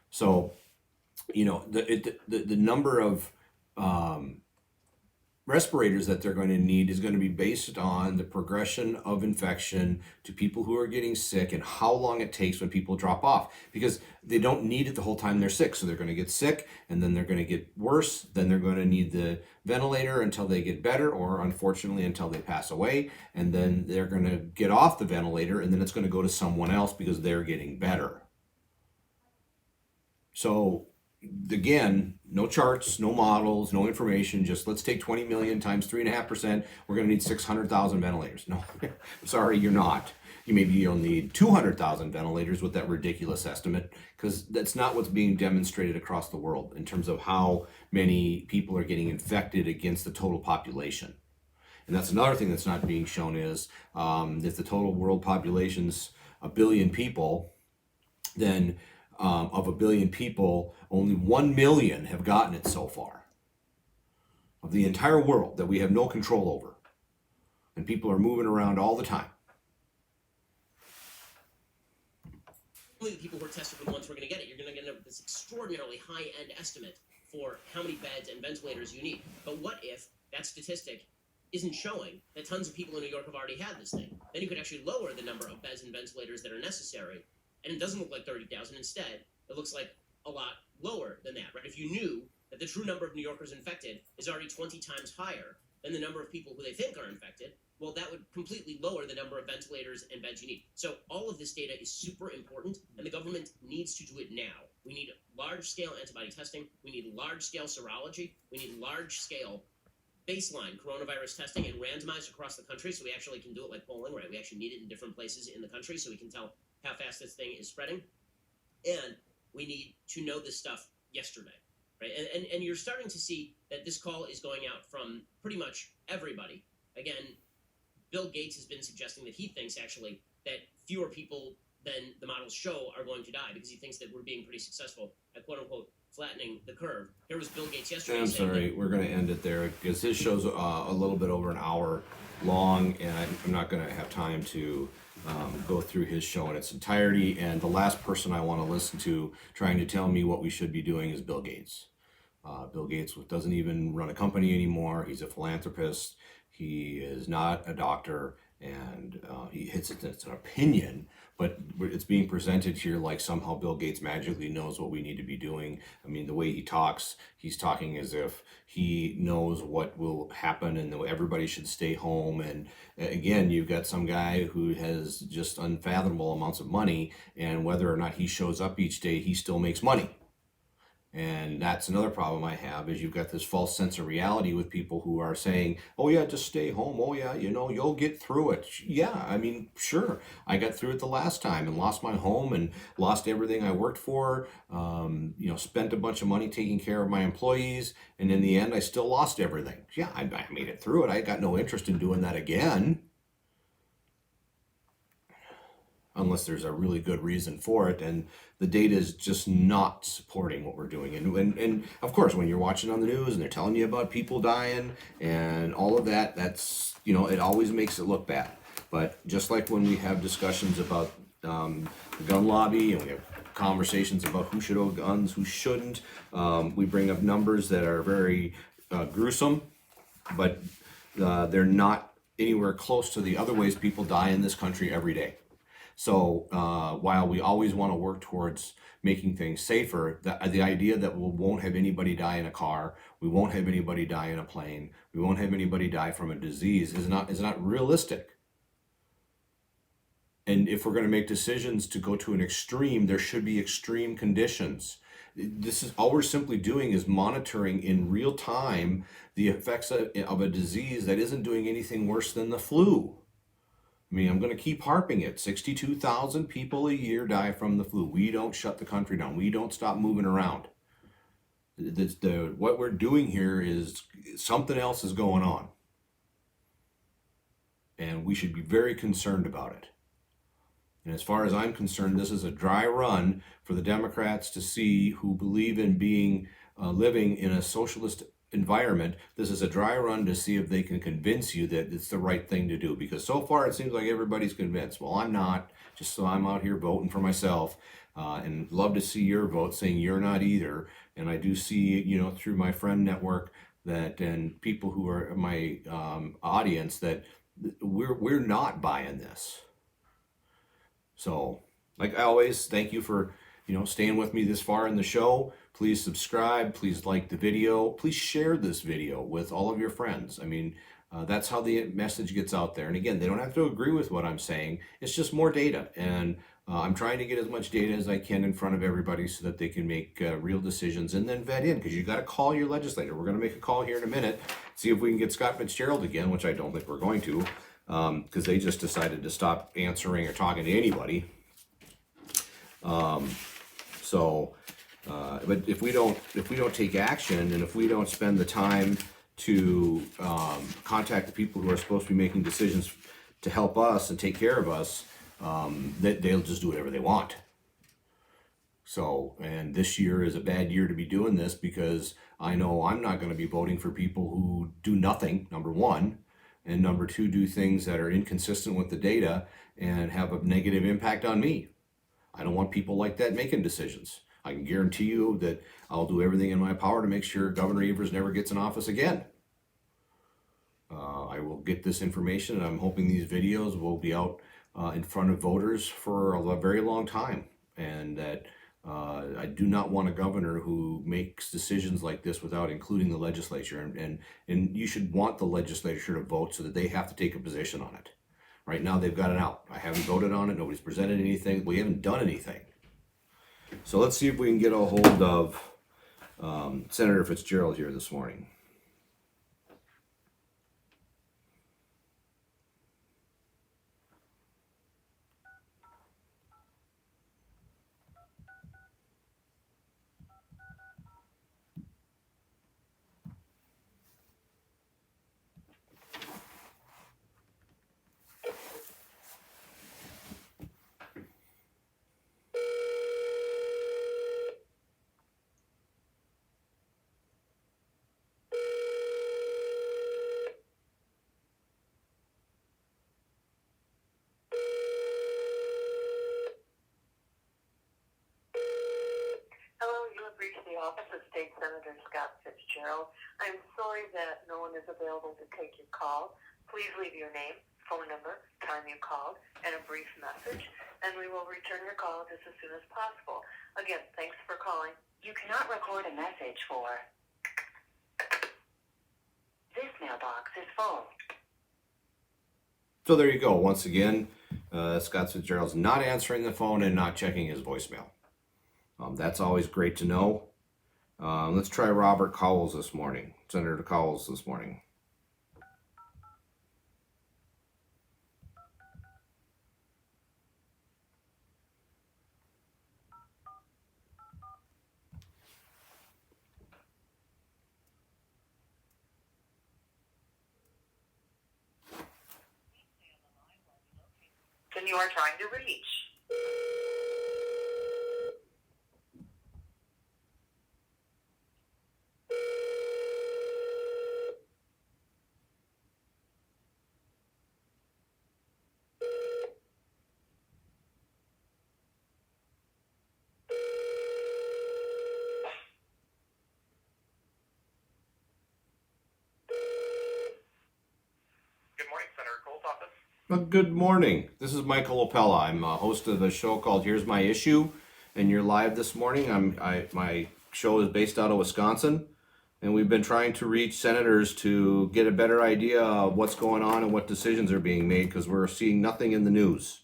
S1: So, the number of respirators that they're going to need is going to be based on the progression of infection to people who are getting sick and how long it takes when people drop off, because they don't need it the whole time they're sick. So they're going to get sick and then they're going to get worse. Then they're going to need the ventilator until they get better, or unfortunately until they pass away. And then they're going to get off the ventilator and then it's going to go to someone else because they're getting better. So again, no charts, no models, no information, just let's take 20 million times 3.5%. We're going to need 600,000 ventilators. No, sorry, you're not. Maybe you'll need 200,000 ventilators with that ridiculous estimate, because that's not what's being demonstrated across the world in terms of how many people are getting infected against the total population. And that's another thing that's not being shown is if the total world population's a billion people, then of a billion people, only 1 million have gotten it so far. Of the entire world that we have no control over. And people are moving around all the time.
S2: Only the people who are tested are the ones who are going to get it. You're going to get this extraordinarily high-end estimate for how many beds and ventilators you need. But what if that statistic isn't showing that tons of people in New York have already had this thing? Then you could actually lower the number of beds and ventilators that are necessary, and it doesn't look like 30,000. Instead, it looks like a lot lower than that, right? If you knew that the true number of New Yorkers infected is already 20 times higher than the number of people who they think are infected, well, that would completely lower the number of ventilators and beds you need. So all of this data is super important, and the government needs to do it now. We need large-scale antibody testing. We need large-scale serology. We need large-scale baseline coronavirus testing and randomized across the country so we actually can do it like polling, right? We actually need it in different places in the country so we can tell how fast this thing is spreading. And we need to know this stuff yesterday, right? And you're starting to see that this call is going out from pretty much everybody. Again, Bill Gates has been suggesting that he thinks actually that fewer people than the models show are going to die because he thinks that we're being pretty successful at quote unquote flattening the curve. Here was Bill Gates yesterday.
S1: I'm sorry, we're going to end it there because this show's a little bit over an hour long, and I'm not going to have time to go through his show in its entirety. And the last person I want to listen to trying to tell me what we should be doing is Bill Gates. Bill Gates doesn't even run a company anymore. He's a philanthropist. He is not a doctor, and it's an opinion, but it's being presented here like somehow Bill Gates magically knows what we need to be doing. I mean, the way he talks, he's talking as if he knows what will happen and that everybody should stay home. And again, you've got some guy who has just unfathomable amounts of money, and whether or not he shows up each day, he still makes money. And that's another problem I have is you've got this false sense of reality with people who are saying, oh yeah, just stay home. Oh yeah, you'll get through it. Yeah, I mean, sure. I got through it the last time and lost my home and lost everything I worked for, spent a bunch of money taking care of my employees. And in the end, I still lost everything. Yeah, I made it through it. I got no interest in doing that again. Unless there's a really good reason for it, and the data is just not supporting what we're doing. And of course, when you're watching on the news and they're telling you about people dying and all of that, that's, it always makes it look bad. But just like when we have discussions about the gun lobby and we have conversations about who should own guns, who shouldn't, we bring up numbers that are very gruesome, but they're not anywhere close to the other ways people die in this country every day. So while we always want to work towards making things safer, the idea that we won't have anybody die in a car, we won't have anybody die in a plane, we won't have anybody die from a disease is not realistic. And if we're going to make decisions to go to an extreme, there should be extreme conditions. This is all we're simply doing is monitoring in real time the effects of a disease that isn't doing anything worse than the flu. I mean, I'm going to keep harping it. 62,000 people a year die from the flu. We don't shut the country down. We don't stop moving around. What we're doing here is something else is going on. And we should be very concerned about it. And as far as I'm concerned, this is a dry run for the Democrats to see who believe in living in a socialist environment. This is a dry run to see if they can convince you that it's the right thing to do, because so far it seems like everybody's convinced. Well, I'm not, just so I'm out here voting for myself, and love to see your vote saying you're not either. And I do see, through my friend network and people who are my audience that we're not buying this. So, like always, thank you for staying with me this far in the show. Please subscribe, please like the video, please share this video with all of your friends. I mean, That's how the message gets out there. And again, they don't have to agree with what I'm saying. It's just more data. And I'm trying to get as much data as I can in front of everybody so that they can make real decisions and then vet in, because you got to call your legislator. We're going to make a call here in a minute, see if we can get Scott Fitzgerald again, which I don't think we're going to, because they just decided to stop answering or talking to anybody. But if we don't take action, and if we don't spend the time to contact the people who are supposed to be making decisions to help us and take care of us, they'll just do whatever they want. So, and this year is a bad year to be doing this, because I know I'm not going to be voting for people who do nothing, number one, and number two, do things that are inconsistent with the data and have a negative impact on me. I don't want people like that making decisions. I can guarantee you that I'll do everything in my power to make sure Governor Evers never gets in office again. I will get this information, and I'm hoping these videos will be out in front of voters for a very long time, and that I do not want a governor who makes decisions like this without including the legislature, and you should want the legislature to vote so that they have to take a position on it. Right now they've got it out. I haven't voted on it. Nobody's presented anything. We haven't done anything. So let's see if we can get a hold of Senator Fitzgerald here this morning.
S4: Hello, you have reached the office of State Senator Scott Fitzgerald. I'm sorry that no one is available to take your call. Please leave your name, phone number, time you called, and a brief message, and we will return your call just as soon as possible. Again, thanks for calling. You cannot record a message for this mailbox is full.
S1: So there you go. Once again, Scott Fitzgerald's not answering the phone and not checking his voicemail. That's always great to know. Let's try Robert Cowles this morning, Senator Cowles this morning.
S4: You are trying to reach.
S5: Good morning, Senator Cole's office.
S1: Well, good morning. This is Michael OPELA. I'm a host of a show called Here's My Issue, and you're live this morning. My show is based out of Wisconsin, and we've been trying to reach senators to get a better idea of what's going on and what decisions are being made, because we're seeing nothing in the news.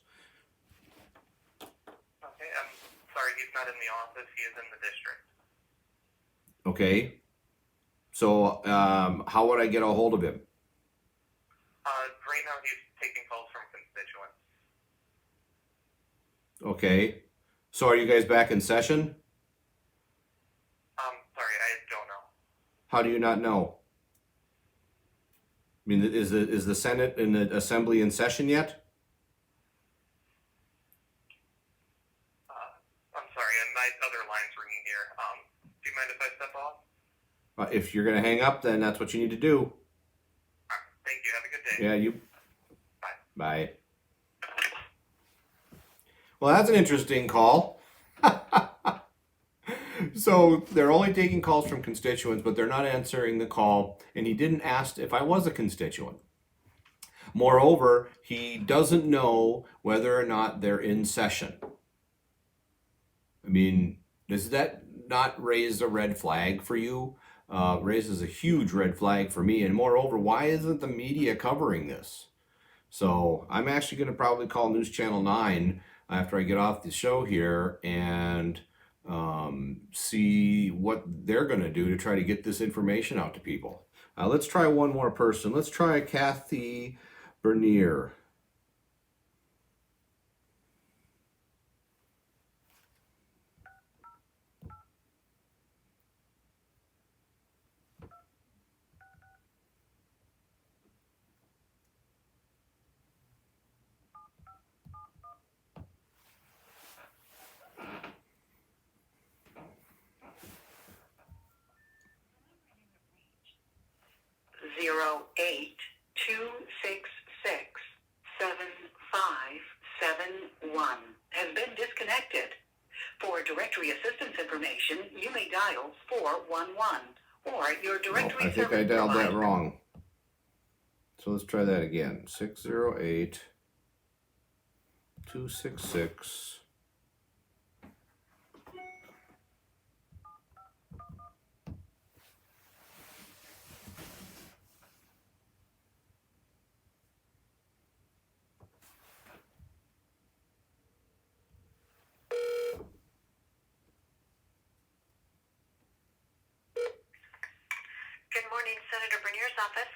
S5: Okay, I'm sorry, he's not in the office. He is in the district.
S1: Okay. So how would I get a hold of him?
S5: Right now he's taking calls from constituents.
S1: Okay. So are you guys back in session?
S5: Sorry, I don't know.
S1: How do you not know? I mean, is the Senate and the Assembly in session yet?
S5: I'm sorry, and my other line's ringing here. Do you mind if I step off?
S1: If you're going to hang up, then that's what you need to do.
S5: Thank you. Have a good day.
S1: Yeah, you.
S5: Bye.
S1: Well, that's an interesting call. So they're only taking calls from constituents, but they're not answering the call. And he didn't ask if I was a constituent. Moreover, he doesn't know whether or not they're in session. I mean, does that not raise a red flag for you? raises a huge red flag for me. And moreover, why isn't the media covering this? So I'm actually going to probably call News Channel 9 after I get off the show here and see what they're going to do to try to get this information out to people. Let's try one more person. Let's try Kathy Bernier.
S4: Zero 8-266-757-1 has been disconnected. For directory assistance information, you may dial 411 or your directory
S1: I think I
S4: service
S1: dialed that
S4: provider.
S1: wrong. So let's try that again. 608-266.
S4: Good morning, Senator Bernier's office.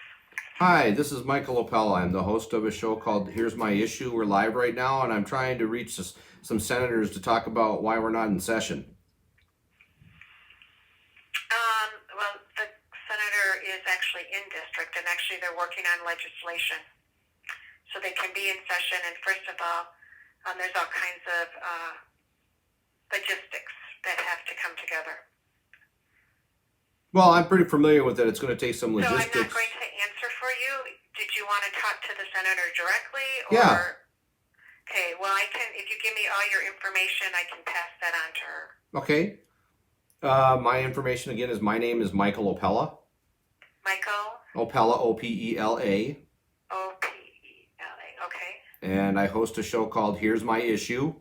S1: Hi, this is Michael OPELA. I'm the host of a show called Here's My Issue. We're live right now, and I'm trying to reach some senators to talk about why we're not in session.
S4: Well, the senator is actually in district, and actually they're working on legislation. So they can be in session, and first of all, there's all kinds of logistics that have to come together.
S1: Well, I'm pretty familiar with it. It's going to take some
S4: So I'm
S1: logistics.
S4: not going to answer for you. Did you want to talk to the senator directly? Or...
S1: Yeah.
S4: Okay, well, I can, if you give me all your information, I can pass that on to her.
S1: Okay. My information again is my name is Michael OPELA.
S4: Michael?
S1: OPELA, O-P-E-L-A.
S4: O-P-E-L-A, okay.
S1: And I host a show called Here's My Issue.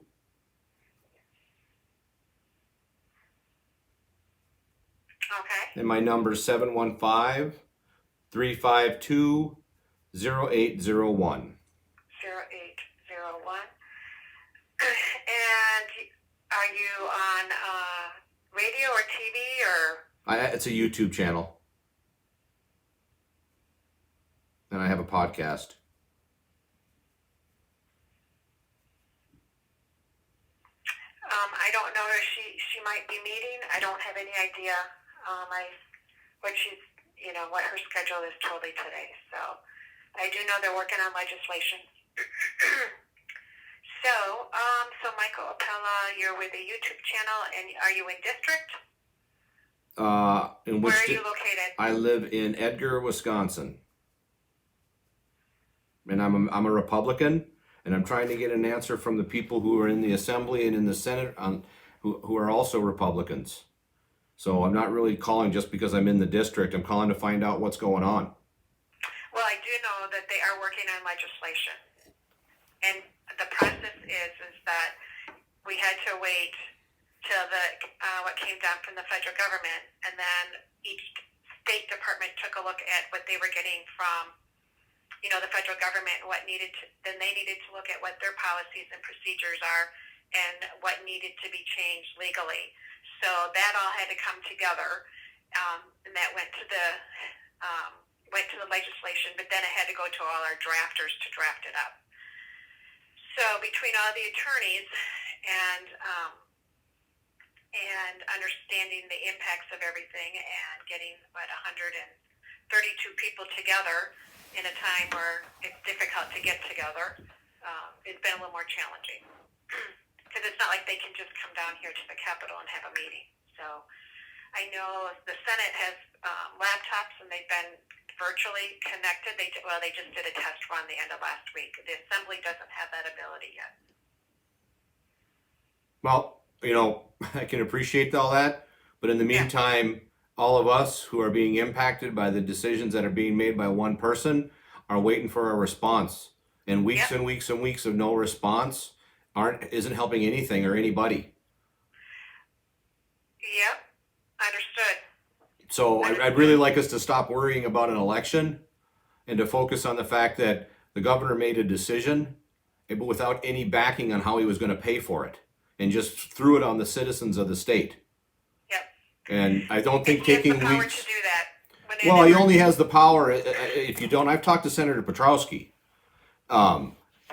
S4: Okay.
S1: And my number is 715-352-0801.
S4: 0801. And are you on radio or TV or?
S1: It's a YouTube channel. And I have a podcast.
S4: I don't know if she might be meeting. I don't have any idea. What her schedule is totally today. So I do know they're working on legislation. So Michael OPELA, you're with a YouTube channel, and are you in district?
S1: In which
S4: Where are you located?
S1: I live in Edgar, Wisconsin. And I'm a Republican, and I'm trying to get an answer from the people who are in the Assembly and in the Senate who are also Republicans. So I'm not really calling just because I'm in the district. I'm calling to find out what's going on.
S4: Well, I do know that they are working on legislation. And the process is that we had to wait till what came down from the federal government, and then each state department took a look at what they were getting from the federal government, and then they needed to look at what their policies and procedures are and what needed to be changed legally. So that all had to come together, and that went to the legislation, but then it had to go to all our drafters to draft it up. So between all the attorneys and understanding the impacts of everything and getting 132 people together in a time where it's difficult to get together, it's been a little more challenging. Because it's not like they can just come down here to the Capitol and have a meeting. So I know the Senate has laptops, and they've been virtually connected. They just did a test run the end of last week. The Assembly doesn't have that ability yet.
S1: Well, I can appreciate all that, but in the meantime, all of us who are being impacted by the decisions that are being made by one person are waiting for a response. And weeks and weeks and weeks of no response isn't helping anything or anybody.
S4: Yep, understood.
S1: So I'd really like us to stop worrying about an election and to focus on the fact that the governor made a decision, but without any backing on how he was going to pay for it, and just threw it on the citizens of the state.
S4: Yep.
S1: And I don't think
S4: And he has
S1: taking
S4: the power
S1: weeks.
S4: to do that. When
S1: Well, he
S4: it-
S1: only has the power if you don't. I've talked to Senator Petrowski.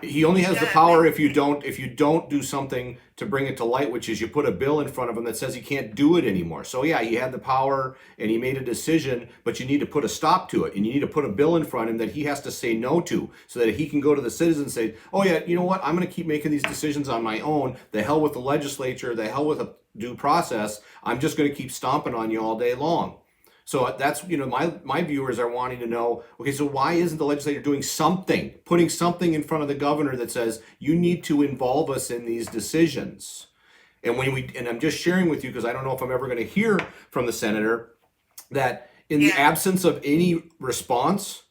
S1: He only has the power if you don't do something to bring it to light, which is you put a bill in front of him that says he can't do it anymore. So yeah, he had the power and he made a decision, but you need to put a stop to it, and you need to put a bill in front of him that he has to say no to, so that he can go to the citizens and say, oh yeah, you know what, I'm going to keep making these decisions on my own. The hell with the legislature, the hell with a due process. I'm just going to keep stomping on you all day long. So that's, my viewers are wanting to know, okay, so why isn't the legislature doing something, putting something in front of the governor that says, you need to involve us in these decisions? And and I'm just sharing with you, because I don't know if I'm ever going to hear from the senator, that in the absence of any response,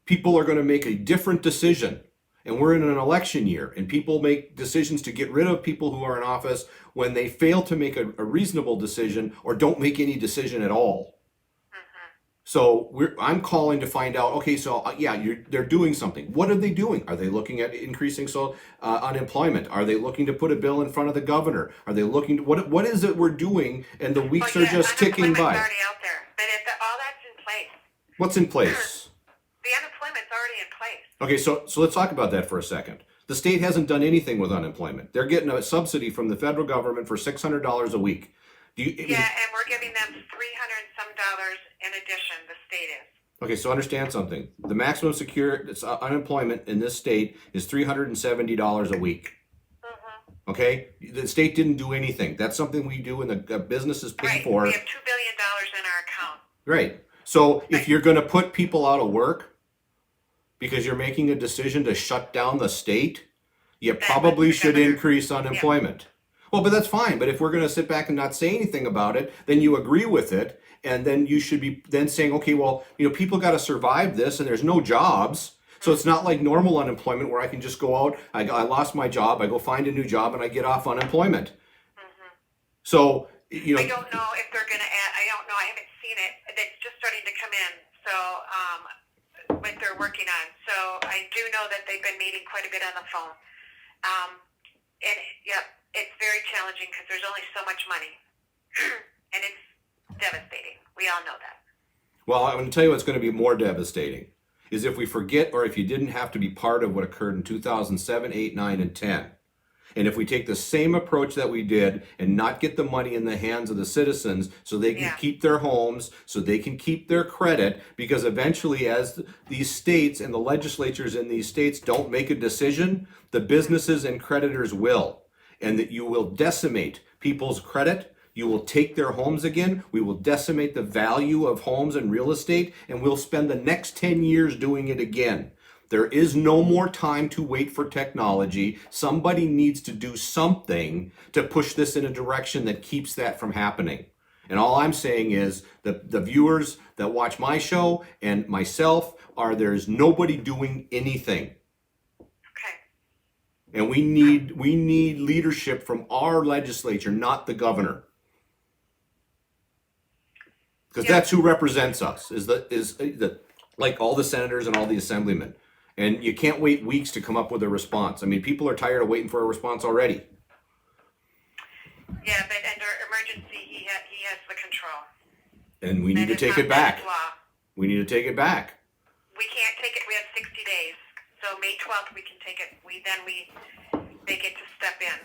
S1: people are going to make a different decision. And we're in an election year, and people make decisions to get rid of people who are in office when they fail to make a reasonable decision or don't make any decision at all. So I'm calling to find out, okay, so they're doing something. What are they doing? Are they looking at increasing unemployment? Are they looking to put a bill in front of the governor? Are they looking to, what is it we're doing? And the weeks are just ticking by.
S4: Unemployment's already out there, but all that's in place.
S1: What's in place?
S4: The unemployment's already in place.
S1: Okay, so let's talk about that for a second. The state hasn't done anything with unemployment. They're getting a subsidy from the federal government for $600 a week.
S4: And we're giving them $300 and some in addition, the state is.
S1: Okay, so understand something. The maximum secure unemployment in this state is $370 a week. Okay? The state didn't do anything. That's something we do, and the businesses pay for.
S4: We have $2 billion in our account.
S1: Right. So if you're going to put people out of work because you're making a decision to shut down the state, you probably should increase unemployment. Well, but that's fine. But if we're going to sit back and not say anything about it, then you agree with it. And then you should be then saying, okay, well, people got to survive this, and there's no jobs. So it's not like normal unemployment where I can just go out, I lost my job, I go find a new job, and I get off unemployment. So,
S4: I don't know if they're going to add, I don't know, I haven't seen it. It's just starting to come in. So, what they're working on. So I do know that they've been meeting quite a bit on the phone. It's very challenging because there's only so much money. And it's devastating. We all know that.
S1: Well, I'm going to tell you what's going to be more devastating is if we forget, or if you didn't have to be part of what occurred in 2007, 8, 9, and 10. And if we take the same approach that we did and not get the money in the hands of the citizens so they can keep their homes, so they can keep their credit, because eventually as these states and the legislatures in these states don't make a decision, the businesses and creditors will. And that you will decimate people's credit, you will take their homes again, we will decimate the value of homes and real estate, and we'll spend the next 10 years doing it again. There is no more time to wait for technology. Somebody needs to do something to push this in a direction that keeps that from happening. And all I'm saying is the viewers that watch my show and myself there's nobody doing anything. And we need leadership from our legislature, not the governor. Because that's who represents us, is like all the senators and all the assemblymen. And you can't wait weeks to come up with a response. I mean, people are tired of waiting for a response already.
S4: Yeah, but under emergency, he has the control.
S1: And we need to take it back. We need to take it back.
S4: We can't take it. We have 60 days. So May 12th, we can take it. They get to step in.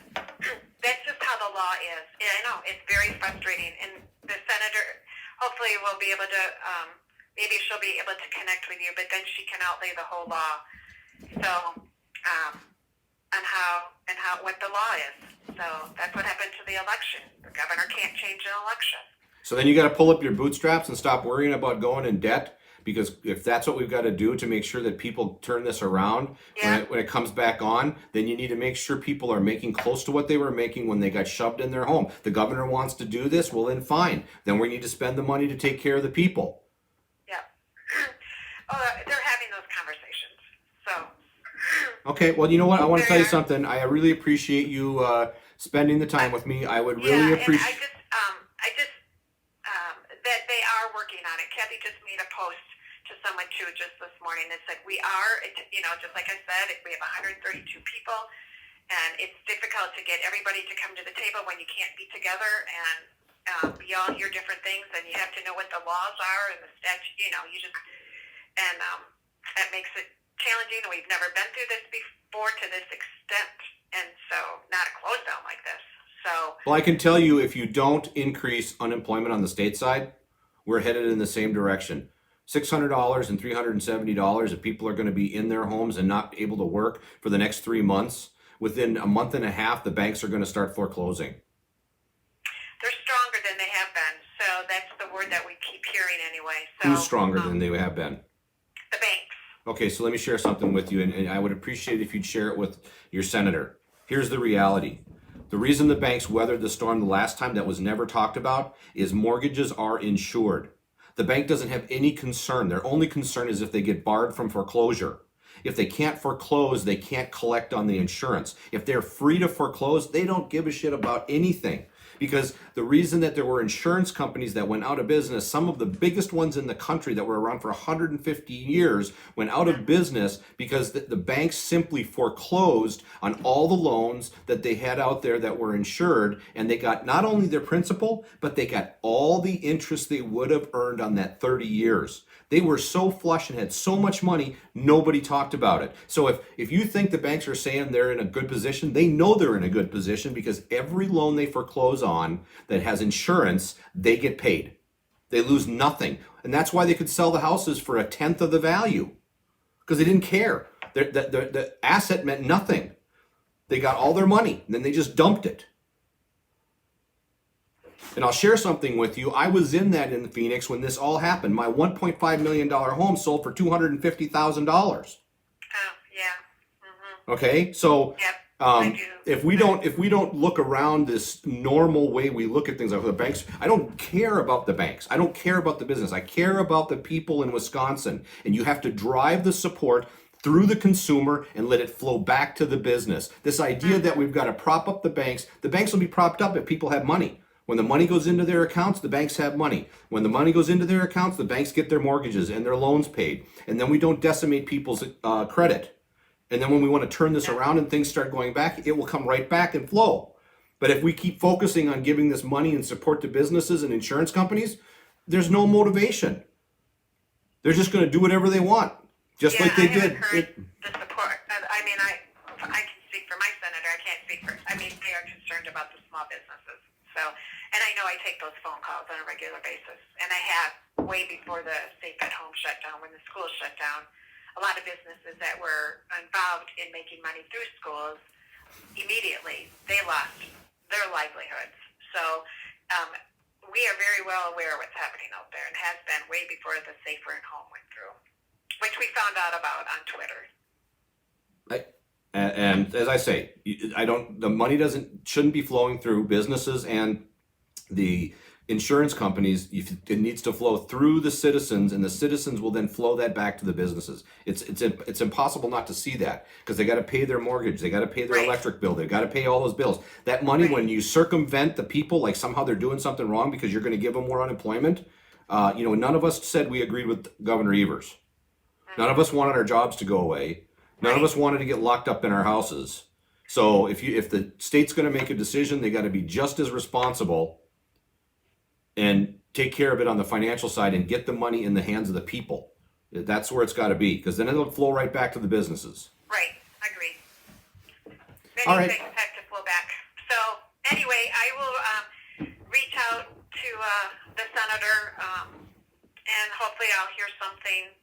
S4: That's just how the law is. Yeah, I know. It's very frustrating. And the senator, hopefully, will be able to, maybe she'll be able to connect with you, but then she can outlay the whole law. So, on what the law is. So that's what happened to the election. The governor can't change an election.
S1: So then you got to pull up your bootstraps and stop worrying about going in debt, because if that's what we've got to do to make sure that people turn this around when it comes back on, then you need to make sure people are making close to what they were making when they got shoved in their home. The governor wants to do this, well then fine. Then we need to spend the money to take care of the people.
S4: Yeah. They're having those conversations. So.
S1: Okay, well, you know what? I want to tell you something. I really appreciate you spending the time with me. I would really appreciate.
S4: I just that they are on it. Kathy just made a post to someone too just this morning that said we are, just like I said, we have 132 people, and it's difficult to get everybody to come to the table when you can't be together, and we all hear different things, and you have to know what the laws are and the statute. That makes it challenging. We've never been through this before to this extent, and so not a close down like this. So,
S1: well, I can tell you, if you don't increase unemployment on the state side, we're headed in the same direction. $600 and $370 if people are going to be in their homes and not able to work for the next 3 months. Within a month and a half, the banks are going to start foreclosing.
S4: They're stronger than they have been. So that's the word that we keep hearing anyway. So,
S1: Who's stronger than they have been?
S4: The banks.
S1: Okay, so let me share something with you, and I would appreciate if you'd share it with your senator. Here's the reality. The reason the banks weathered the storm the last time that was never talked about is mortgages are insured. The bank doesn't have any concern. Their only concern is if they get barred from foreclosure. If they can't foreclose, they can't collect on the insurance. If they're free to foreclose, they don't give a shit about anything. Because the reason that there were insurance companies that went out of business, some of the biggest ones in the country that were around for 150 years went out of business because the banks simply foreclosed on all the loans that they had out there that were insured, and they got not only their principal, but they got all the interest they would have earned on that 30 years. They were so flush and had so much money, nobody talked about it. So if you think the banks are saying they're in a good position, they know they're in a good position because every loan they foreclose on that has insurance, they get paid. They lose nothing. And that's why they could sell the houses for 1/10 of the value, because they didn't care. The asset meant nothing. They got all their money, and then they just dumped it. And I'll share something with you. I was in Phoenix when this all happened. My $1.5 million home sold for $250,000.
S4: Oh, yeah. Mm-hmm.
S1: Okay, so
S4: Yep. I do.
S1: if we don't look around this normal way we look at things like the banks, I don't care about the banks. I don't care about the business. I care about the people in Wisconsin. And you have to drive the support through the consumer and let it flow back to the business. This idea that we've got to prop up the banks will be propped up if people have money. When the money goes into their accounts, the banks have money. When the money goes into their accounts, the banks get their mortgages and their loans paid. And then we don't decimate people's credit. And then when we want to turn this around and things start going back, it will come right back and flow. But if we keep focusing on giving this money and support to businesses and insurance companies, there's no motivation. They're just going to do whatever they want, just like they did.
S4: I haven't heard the support. I mean, I can speak for my senator. I can't speak for. I mean, they are concerned about the small businesses. So, and I know I take those phone calls on a regular basis, and I have way before the Safe at Home shutdown, when the schools shut down. A lot of businesses that were involved in making money through schools, immediately they lost their livelihoods. So we are very well aware of what's happening out there, and has been way before the Safer at Home went through, which we found out about on Twitter.
S1: And as I say, the money shouldn't be flowing through businesses and the insurance companies. It needs to flow through the citizens, and the citizens will then flow that back to the businesses. It's impossible not to see that, because they got to pay their mortgage, they got to pay their electric bill, they got to pay all those bills. That money, when you circumvent the people, like somehow they're doing something wrong because you're going to give them more unemployment. None of us said we agreed with Governor Evers. None of us wanted our jobs to go away. None of us wanted to get locked up in our houses. So if the state's going to make a decision, they got to be just as responsible and take care of it on the financial side and get the money in the hands of the people. That's where it's got to be, because then it'll flow right back to the businesses.
S4: Right, agreed.
S1: All
S4: Many
S1: right.
S4: things have to flow back. So anyway, I will reach out to the senator, and hopefully I'll hear something.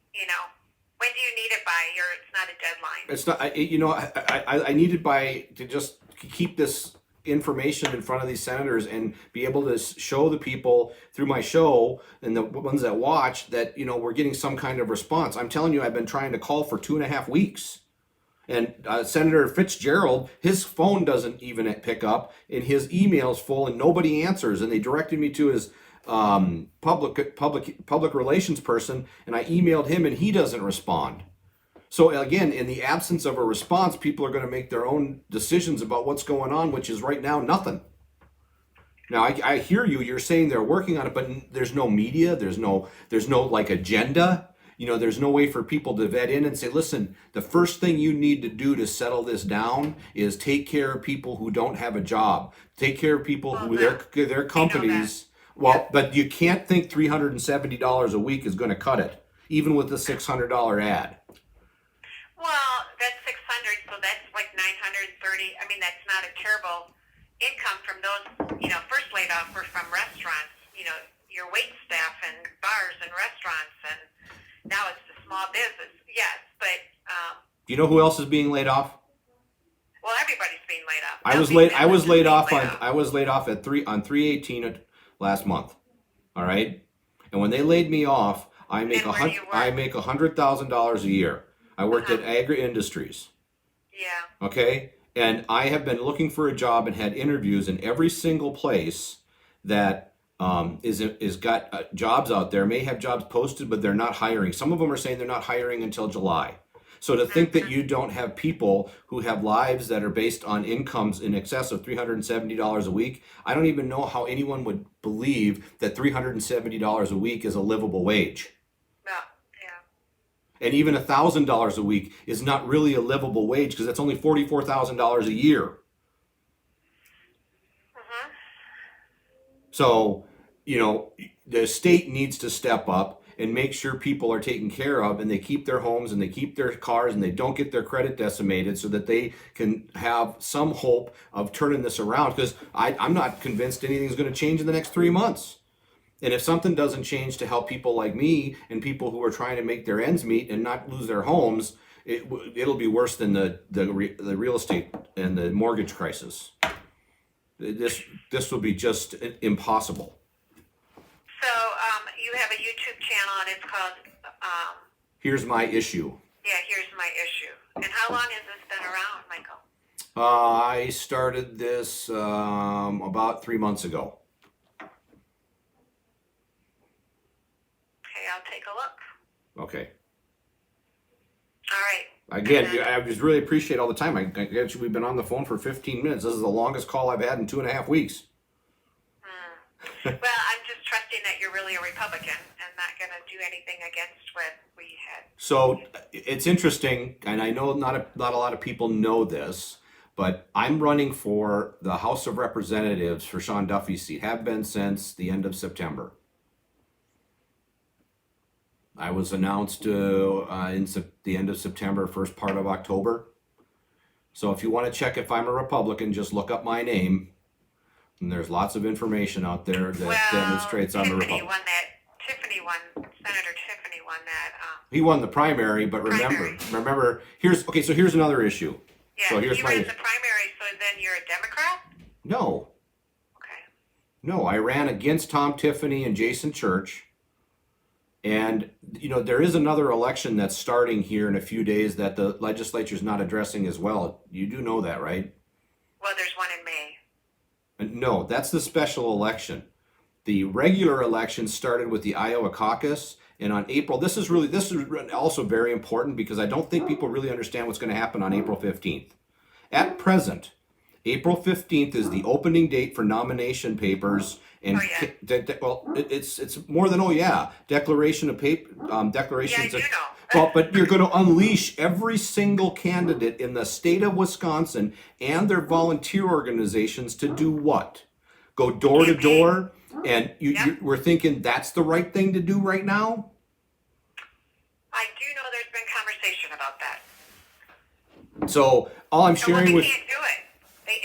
S4: When do you need it by? It's not a deadline.
S1: It's not. I need it by to just keep this information in front of these senators and be able to show the people through my show and the ones that watch that we're getting some kind of response. I'm telling you, I've been trying to call for 2.5 weeks, and Senator Fitzgerald, his phone doesn't even pick up, and his email's full, and nobody answers. And they directed me to his public relations person, and I emailed him, and he doesn't respond. So again, in the absence of a response, people are going to make their own decisions about what's going on, which is right now nothing. Now I hear you. You're saying they're working on it, but there's no media. There's no like agenda. You know, there's no way for people to vet in and say, listen, the first thing you need to do to settle this down is take care of people who don't have a job. Take care of people who their companies. Well, but you can't think $370 a week is going to cut it, even with the $600 ad.
S4: Well, that's 600, so that's like 930. I mean, that's not a terrible income from those, first laid off were from restaurants, your wait staff and bars and restaurants, and now it's the small business. Yes, but
S1: Do you know who else is being laid off?
S4: well, everybody's being laid off.
S1: I was laid off at 3/18 last month. All right, and when they laid me off, I make $100,000 a year. I worked at Agri Industries.
S4: Yeah.
S1: Okay, and I have been looking for a job and had interviews in every single place that is got jobs out there. May have jobs posted, but they're not hiring. Some of them are saying they're not hiring until July. So to think that you don't have people who have lives that are based on incomes in excess of $370 a week, I don't even know how anyone would believe that $370 a week is a livable wage.
S4: No. Yeah.
S1: And even $1,000 a week is not really a livable wage because that's only $44,000 a year. So, the state needs to step up and make sure people are taken care of and they keep their homes and they keep their cars and they don't get their credit decimated so that they can have some hope of turning this around, because I'm not convinced anything's going to change in the next 3 months. And if something doesn't change to help people like me and people who are trying to make their ends meet and not lose their homes, it'll be worse than the real estate and the mortgage crisis. This will be just impossible.
S4: So you have a YouTube channel and it's called
S1: Here's My Issue.
S4: Yeah, Here's My Issue. And how long has this been around, Michael?
S1: I started this about 3 months ago.
S4: Okay, I'll take a look.
S1: Okay.
S4: All right.
S1: Again, I just really appreciate all the time. I guess we've been on the phone for 15 minutes. This is the longest call I've had in 2.5 weeks.
S4: Well, I'm just trusting that you're really a Republican and not going to do anything against what we had.
S1: So it's interesting, and I know not a lot of people know this, but I'm running for the House of Representatives for Sean Duffy's seat. Have been since the end of September. I was announced in the end of September, first part of October. So if you want to check if I'm a Republican, just look up my name. And there's lots of information out there that demonstrates I'm a Republican.
S4: Senator Tiffany won that.
S1: He won the primary, but remember, here's another issue.
S4: Yeah,
S1: so here's
S4: he ran the primary, so then you're a Democrat?
S1: No.
S4: Okay.
S1: No, I ran against Tom Tiffany and Jason Church. And, there is another election that's starting here in a few days that the legislature's not addressing as well. You do know that, right?
S4: Well, there's one in May.
S1: No, that's the special election. The regular election started with the Iowa caucus, and on April, this is also very important because I don't think people really understand what's going to happen on April 15th. At present, April 15th is the opening date for nomination papers, and it's more than declaration of declarations.
S4: Yeah, I do know.
S1: But you're going to unleash every single candidate in the state of Wisconsin and their volunteer organizations to do what? Go door to door, and we're thinking that's the right thing to do right now?
S4: I do know there's been conversation about that.
S1: So all I'm sharing
S4: they can't do it.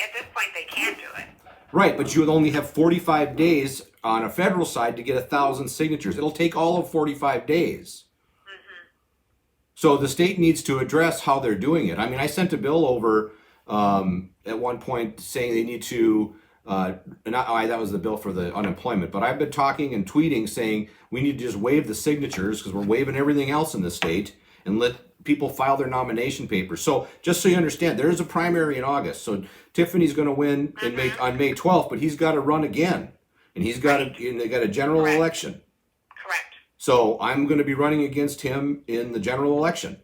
S4: At this point, they can't do it.
S1: Right, but you would only have 45 days on a federal side to get 1,000 signatures. It'll take all of 45 days. So the state needs to address how they're doing it. I mean, I sent a bill over at one point saying they need to, that was the bill for the unemployment, but I've been talking and tweeting saying we need to just waive the signatures because we're waiving everything else in the state and let people file their nomination papers. So just so you understand, there is a primary in August. So Tiffany's going to win on May 12th, but he's got to run again. And they got a general election.
S4: Correct.
S1: So I'm going to be running against him in the general election.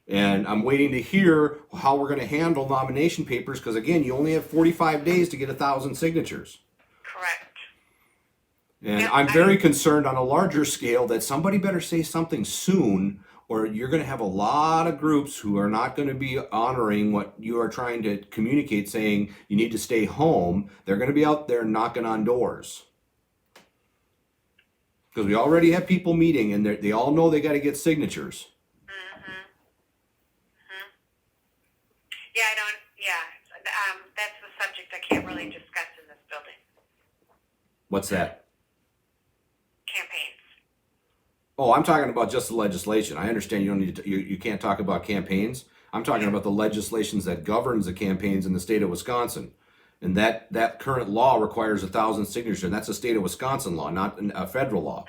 S1: And I'm waiting to hear how we're going to handle nomination papers because, again, you only have 45 days to get 1,000 signatures.
S4: Correct.
S1: And
S4: Yep,
S1: I'm very concerned on a larger scale that somebody better say something soon, or you're going to have a lot of groups who are not going to be honoring what you are trying to communicate, saying you need to stay home. They're going to be out there knocking on doors. Because we already have people meeting, and they all know they got to get signatures.
S4: Yeah, I don't. Yeah, that's the subject I can't really discuss in this building.
S1: What's that?
S4: Campaigns.
S1: Oh, I'm talking about just the legislation. I understand you don't need to, you can't talk about campaigns. I'm talking about the legislations that governs the campaigns in the state of Wisconsin. And that current law requires 1,000 signatures. And that's a state of Wisconsin law, not a federal law.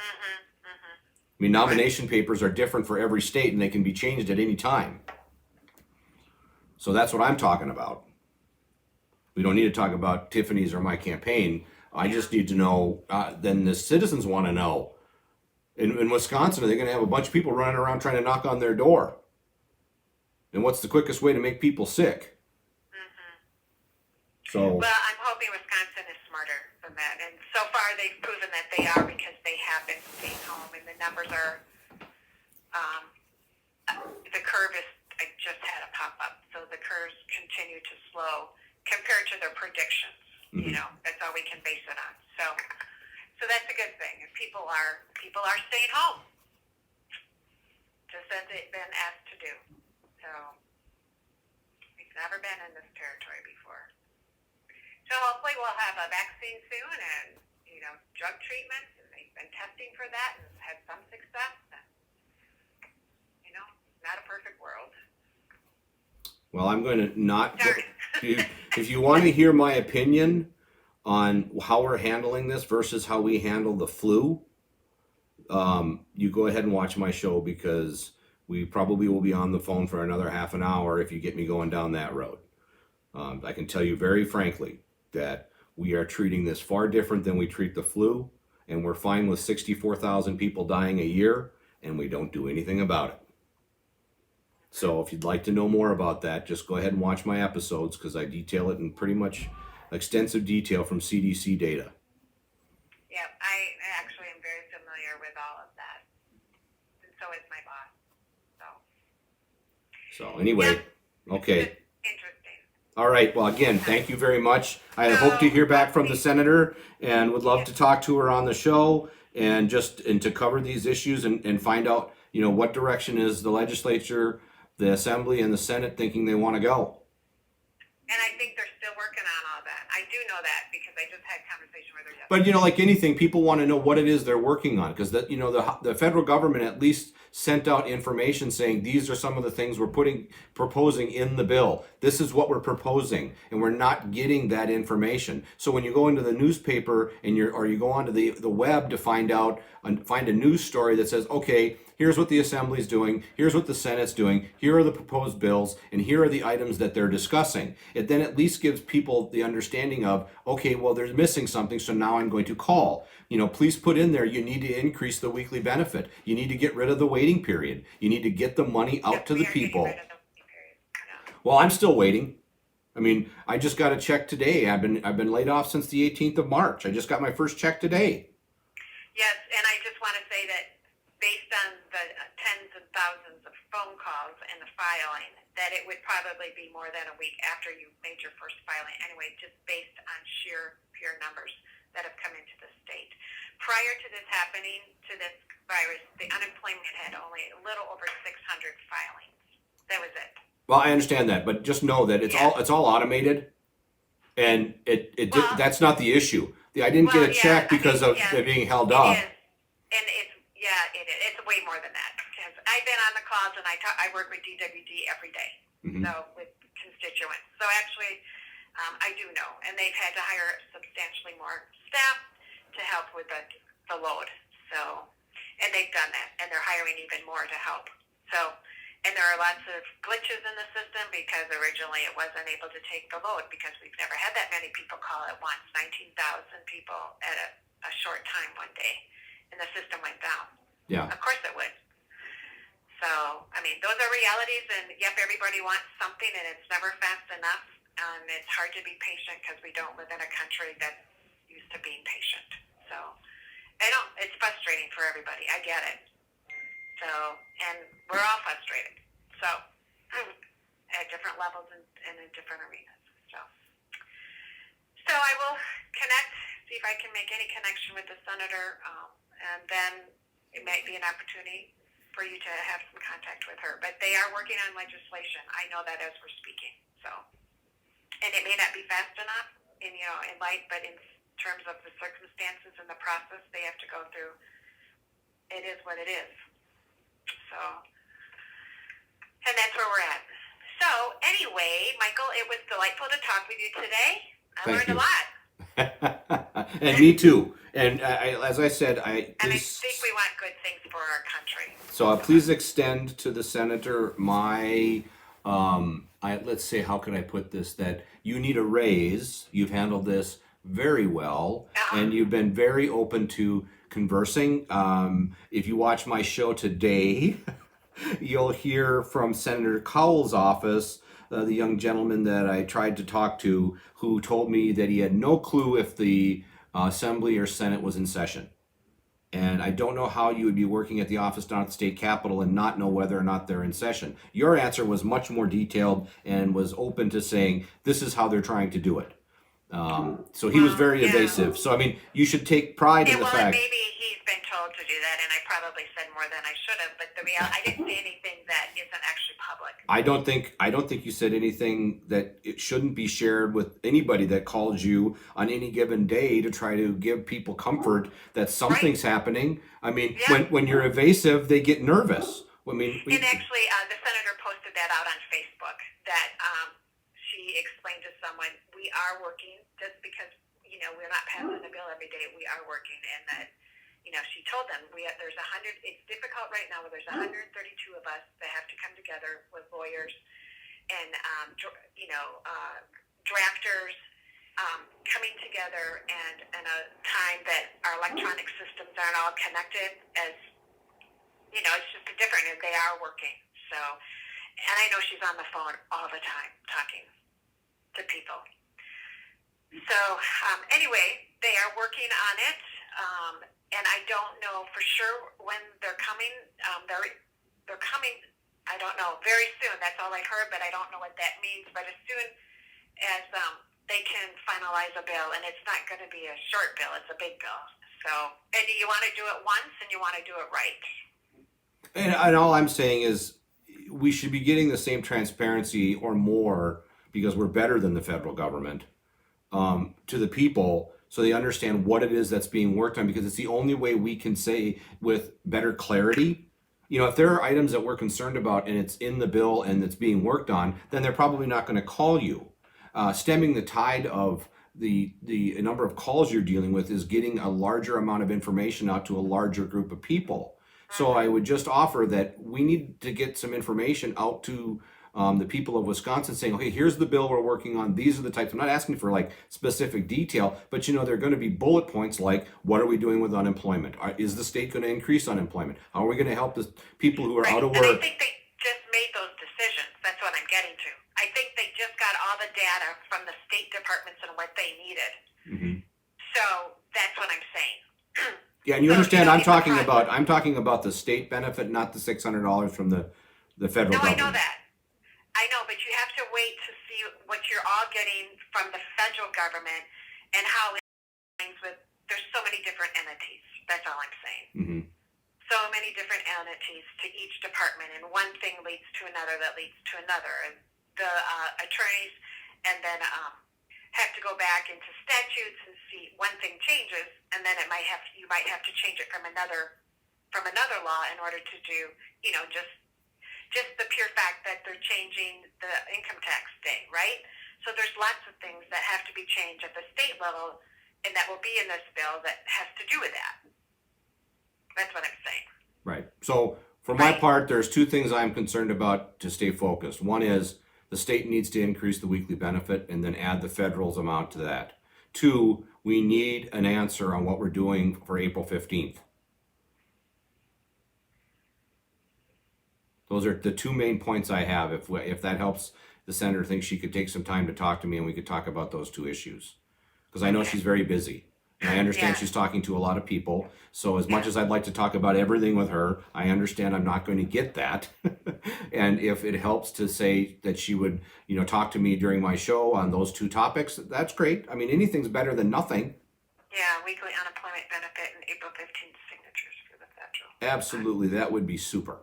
S1: I mean, nomination papers are different for every state, and they can be changed at any time. So that's what I'm talking about. We don't need to talk about Tiffany's or my campaign. I just need to know, then the citizens want to know. In Wisconsin, are they going to have a bunch of people running around trying to knock on their door? And what's the quickest way to make people sick? So,
S4: Well, I'm hoping Wisconsin is smarter than that, and so far they've proven that they are because they have been staying home, and the numbers are. The curve is. I just had a pop up, so the curves continue to slow compared to their predictions. You know, that's all we can base it on. So that's a good thing. If people are staying home, just as they've been asked to do. So we've never been in this territory before. So hopefully we'll have a vaccine soon, and drug treatments, and they've been testing for that and had some success. And, not a perfect world.
S1: well, I'm going to not.
S4: Sorry.
S1: If you want to hear my opinion on how we're handling this versus how we handle the flu, you go ahead and watch my show, because we probably will be on the phone for another half an hour if you get me going down that road. I can tell you very frankly that we are treating this far different than we treat the flu, and we're fine with 64,000 people dying a year, and we don't do anything about it. So if you'd like to know more about that, just go ahead and watch my episodes, because I detail it in pretty much extensive detail from CDC data.
S4: Yeah, I actually am very familiar with all of that, and so is my boss.
S1: So anyway, okay.
S4: Interesting.
S1: All right. Well, again, thank you very much. I hope to hear back from the senator, and would love to talk to her on the show, and to cover these issues and find out, what direction is the legislature, the assembly, and the Senate thinking they want to go.
S4: And I think they're still working on all that. I do know that because I just had a conversation with her yesterday.
S1: But like anything, people want to know what it is they're working on, because the federal government at least sent out information saying these are some of the things we're proposing in the bill. This is what we're proposing, and we're not getting that information. So when you go into the newspaper or you go onto the web to find a news story that says, okay, here's what the assembly's doing, here's what the Senate's doing, here are the proposed bills, and here are the items that they're discussing. It then at least gives people the understanding of, okay, well, they're missing something, so now I'm going to call. Please put in there, you need to increase the weekly benefit. You need to get rid of the waiting period. You need to get the money out to the people. Well, I'm still waiting. I mean, I just got a check today. I've been laid off since the 18th of March. I just got my first check today.
S4: Yes, and I just want to say that based on the tens of thousands of phone calls and the filing, that it would probably be more than a week after you made your first filing anyway, just based on pure numbers that have come into the state. Prior to this happening, to this virus, the unemployment had only a little over 600 filings. That was it.
S1: Well, I understand that, but just know that it's all automated, and that's not the issue. I didn't get a check because of it being held up.
S4: It is. And it is. It's way more than that. Because I've been on the calls, and I work with DWD every day, so with constituents. So actually, I do know, and they've had to hire substantially more staff to help with the load. So, and they've done that, and they're hiring even more to help. So, and there are lots of glitches in the system because originally it wasn't able to take the load because we've never had that many people call at once. 19,000 people at a short time one day, and the system went down.
S1: Yeah.
S4: Of course it would. So, I mean, those are realities, and yep, everybody wants something, and it's never fast enough. It's hard to be patient because we don't live in a country that's used to being patient. So I know it's frustrating for everybody. I get it. So, and we're all frustrated. So, at different levels and in different arenas. So I will connect, see if I can make any connection with the senator, and then it might be an opportunity for you to have some contact with her. But they are working on legislation. I know that as we're speaking. So, and it may not be fast enough, in light, but in terms of the circumstances and the process they have to go through, it is what it is. So, and that's where we're at. So, anyway, Michael, it was delightful to talk with you today. I
S1: Thank
S4: learned
S1: you.
S4: a lot.
S1: And me too. And as I said,
S4: And I think we want good things for our country.
S1: So please extend to the senator my, let's say, how can I put this? That you need a raise. You've handled this very well, and you've been very open to conversing. If you watch my show today, you'll hear from Senator Cowell's office, the young gentleman that I tried to talk to, who told me that he had no clue if the Assembly or Senate was in session. And I don't know how you would be working at the office down at the state capitol and not know whether or not they're in session. Your answer was much more detailed and was open to saying, this is how they're trying to do it. So he was very evasive. So, I mean, you should take pride in the fact.
S4: Maybe he's been told to do that, and I probably said more than I should have, but the reality, I didn't say anything that isn't actually public.
S1: I don't think you said anything that it shouldn't be shared with anybody that calls you on any given day to try to give people comfort that something's happening. I mean, when you're evasive, they get nervous. I mean,
S4: and actually, the senator posted that out on Facebook, that she explained to someone, we are working, just because, we're not passing a bill every day, we are working, and that, she told them, there's 100, it's difficult right now, where there's 132 of us that have to come together with lawyers and, drafters, coming together, and in a time that our electronic systems aren't all connected, as, it's just different, and they are working. So, and I know she's on the phone all the time talking to people. So, anyway, they are working on it, and I don't know for sure when they're coming. They're coming, I don't know, very soon. That's all I heard, but I don't know what that means. But as soon as they can finalize a bill, and it's not going to be a short bill, it's a big bill. So, and you want to do it once, and you want to do it right.
S1: And all I'm saying is we should be getting the same transparency or more, because we're better than the federal government, to the people, so they understand what it is that's being worked on, because it's the only way we can say with better clarity. If there are items that we're concerned about and it's in the bill and it's being worked on, then they're probably not going to call you. Stemming the tide of the number of calls you're dealing with is getting a larger amount of information out to a larger group of people. So I would just offer that we need to get some information out to the people of Wisconsin, saying, okay, here's the bill we're working on. These are the types. I'm not asking for like specific detail, but there are going to be bullet points like, what are we doing with unemployment? Is the state going to increase unemployment? How are we going to help the people who are out of work?
S4: And I think they just made those decisions. That's what I'm getting to. I think they just got all the data from the state departments and what they needed. Mm-hmm. So that's what I'm saying.
S1: Yeah, and you understand, I'm talking about the state benefit, not the $600 from the federal government.
S4: No, I know that. I know, but you have to wait to see what you're all getting from the federal government and how it aligns with. There's so many different entities. That's all I'm saying. Mm-hmm. So many different entities to each department, and one thing leads to another that leads to another. And the attorneys, and then have to go back into statutes and see one thing changes, and then you might have to change it from another law in order to do just the pure fact that they're changing the income tax thing, right? So there's lots of things that have to be changed at the state level, and that will be in this bill that has to do with that. That's what I'm saying. Right.
S1: So for my part, there's two things I'm concerned about to stay focused. One is the state needs to increase the weekly benefit and then add the federal's amount to that. Two, we need an answer on what we're doing for April 15th. Those are the two main points I have. If that helps the senator think she could take some time to talk to me and we could talk about those two issues. Because I know she's very busy. And I understand
S4: Yeah.
S1: she's talking to a lot of people. So as much as I'd like to talk about everything with her, I understand I'm not going to get that. And if it helps to say that she would, talk to me during my show on those two topics, that's great. I mean, anything's better than nothing.
S4: Yeah, weekly unemployment benefit and April 15th signatures for the federal.
S1: Absolutely, that would be super.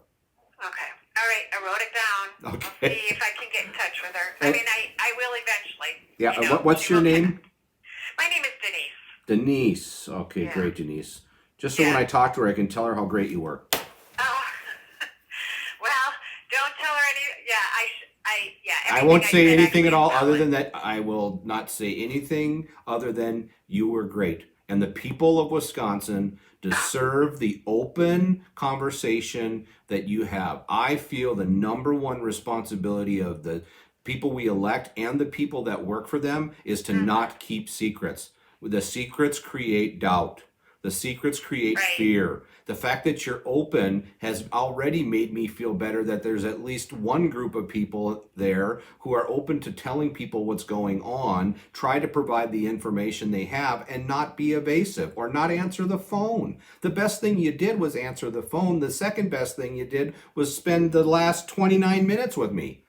S4: Okay. All right, I wrote it down.
S1: Okay.
S4: I'll see if I can get in touch with her. I mean, I will eventually.
S1: Yeah, what's
S4: she
S1: your
S4: will
S1: name?
S4: My name is Denise.
S1: Denise. Okay,
S4: Yeah.
S1: great, Denise. Just so when
S4: Yeah.
S1: I talk to her, I can tell her how great you were.
S4: Oh, well, don't tell her any. Yeah,
S1: I
S4: everything
S1: won't say
S4: said
S1: anything
S4: actually
S1: at all
S4: is
S1: other
S4: valid.
S1: than that. I will not say anything other than you were great. And the people of Wisconsin deserve the open conversation that you have. I feel the number one responsibility of the people we elect and the people that work for them is to not keep secrets. The secrets create doubt. The secrets create
S4: Right.
S1: fear. The fact that you're open has already made me feel better that there's at least one group of people there who are open to telling people what's going on, try to provide the information they have, and not be evasive or not answer the phone. The best thing you did was answer the phone. The second best thing you did was spend the last 29 minutes with me.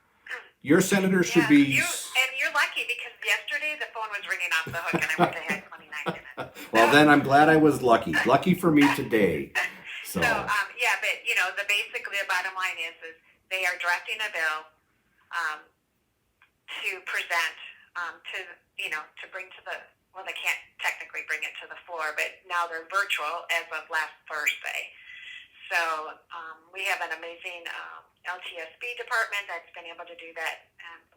S1: Your senator should
S4: Yeah,
S1: be...
S4: you're lucky because yesterday the phone was ringing off the hook and I wish I had 29 minutes.
S1: Well, then I'm glad I was lucky. Lucky for me today. So,
S4: Yeah, but basically the bottom line is they are drafting a bill to present to bring to the, well, they can't technically bring it to the floor, but now they're virtual as of last Thursday. So we have an amazing LTSB department that's been able to do that.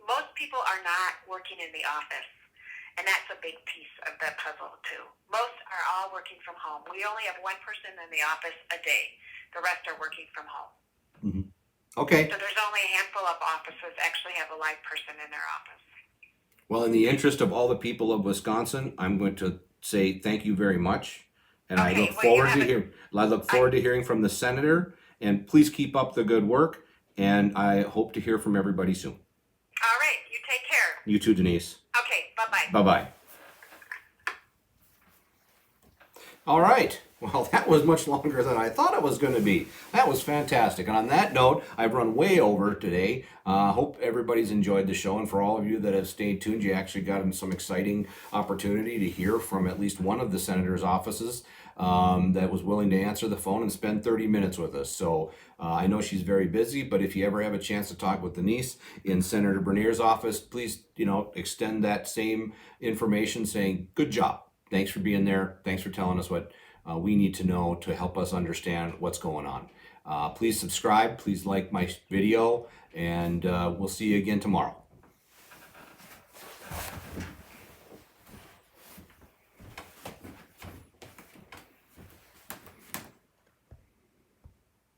S4: Most people are not working in the office, and that's a big piece of the puzzle too. Most are all working from home. We only have one person in the office a day. The rest are working from home.
S1: okay.
S4: So there's only a handful of offices actually have a live person in their office.
S1: Well, in the interest of all the people of Wisconsin, I'm going to say thank you very much. And I
S4: Okay,
S1: look
S4: well,
S1: forward to hearing from the senator, and please keep up the good work, and I hope to hear from everybody soon.
S4: All right, you take care.
S1: You too, Denise.
S4: Okay, bye-bye.
S1: Bye-bye. All right. Well, that was much longer than I thought it was going to be. That was fantastic. And on that note, I've run way over today. Hope everybody's enjoyed the show. And for all of you that have stayed tuned, you actually got some exciting opportunity to hear from at least one of the senator's offices that was willing to answer the phone and spend 30 minutes with us. So I know she's very busy, but if you ever have a chance to talk with Denise in Senator Bernier's office, please, extend that same information saying, good job. Thanks for being there. Thanks for telling us what we need to know to help us understand what's going on. Please subscribe. Please like my video, and we'll see you again tomorrow.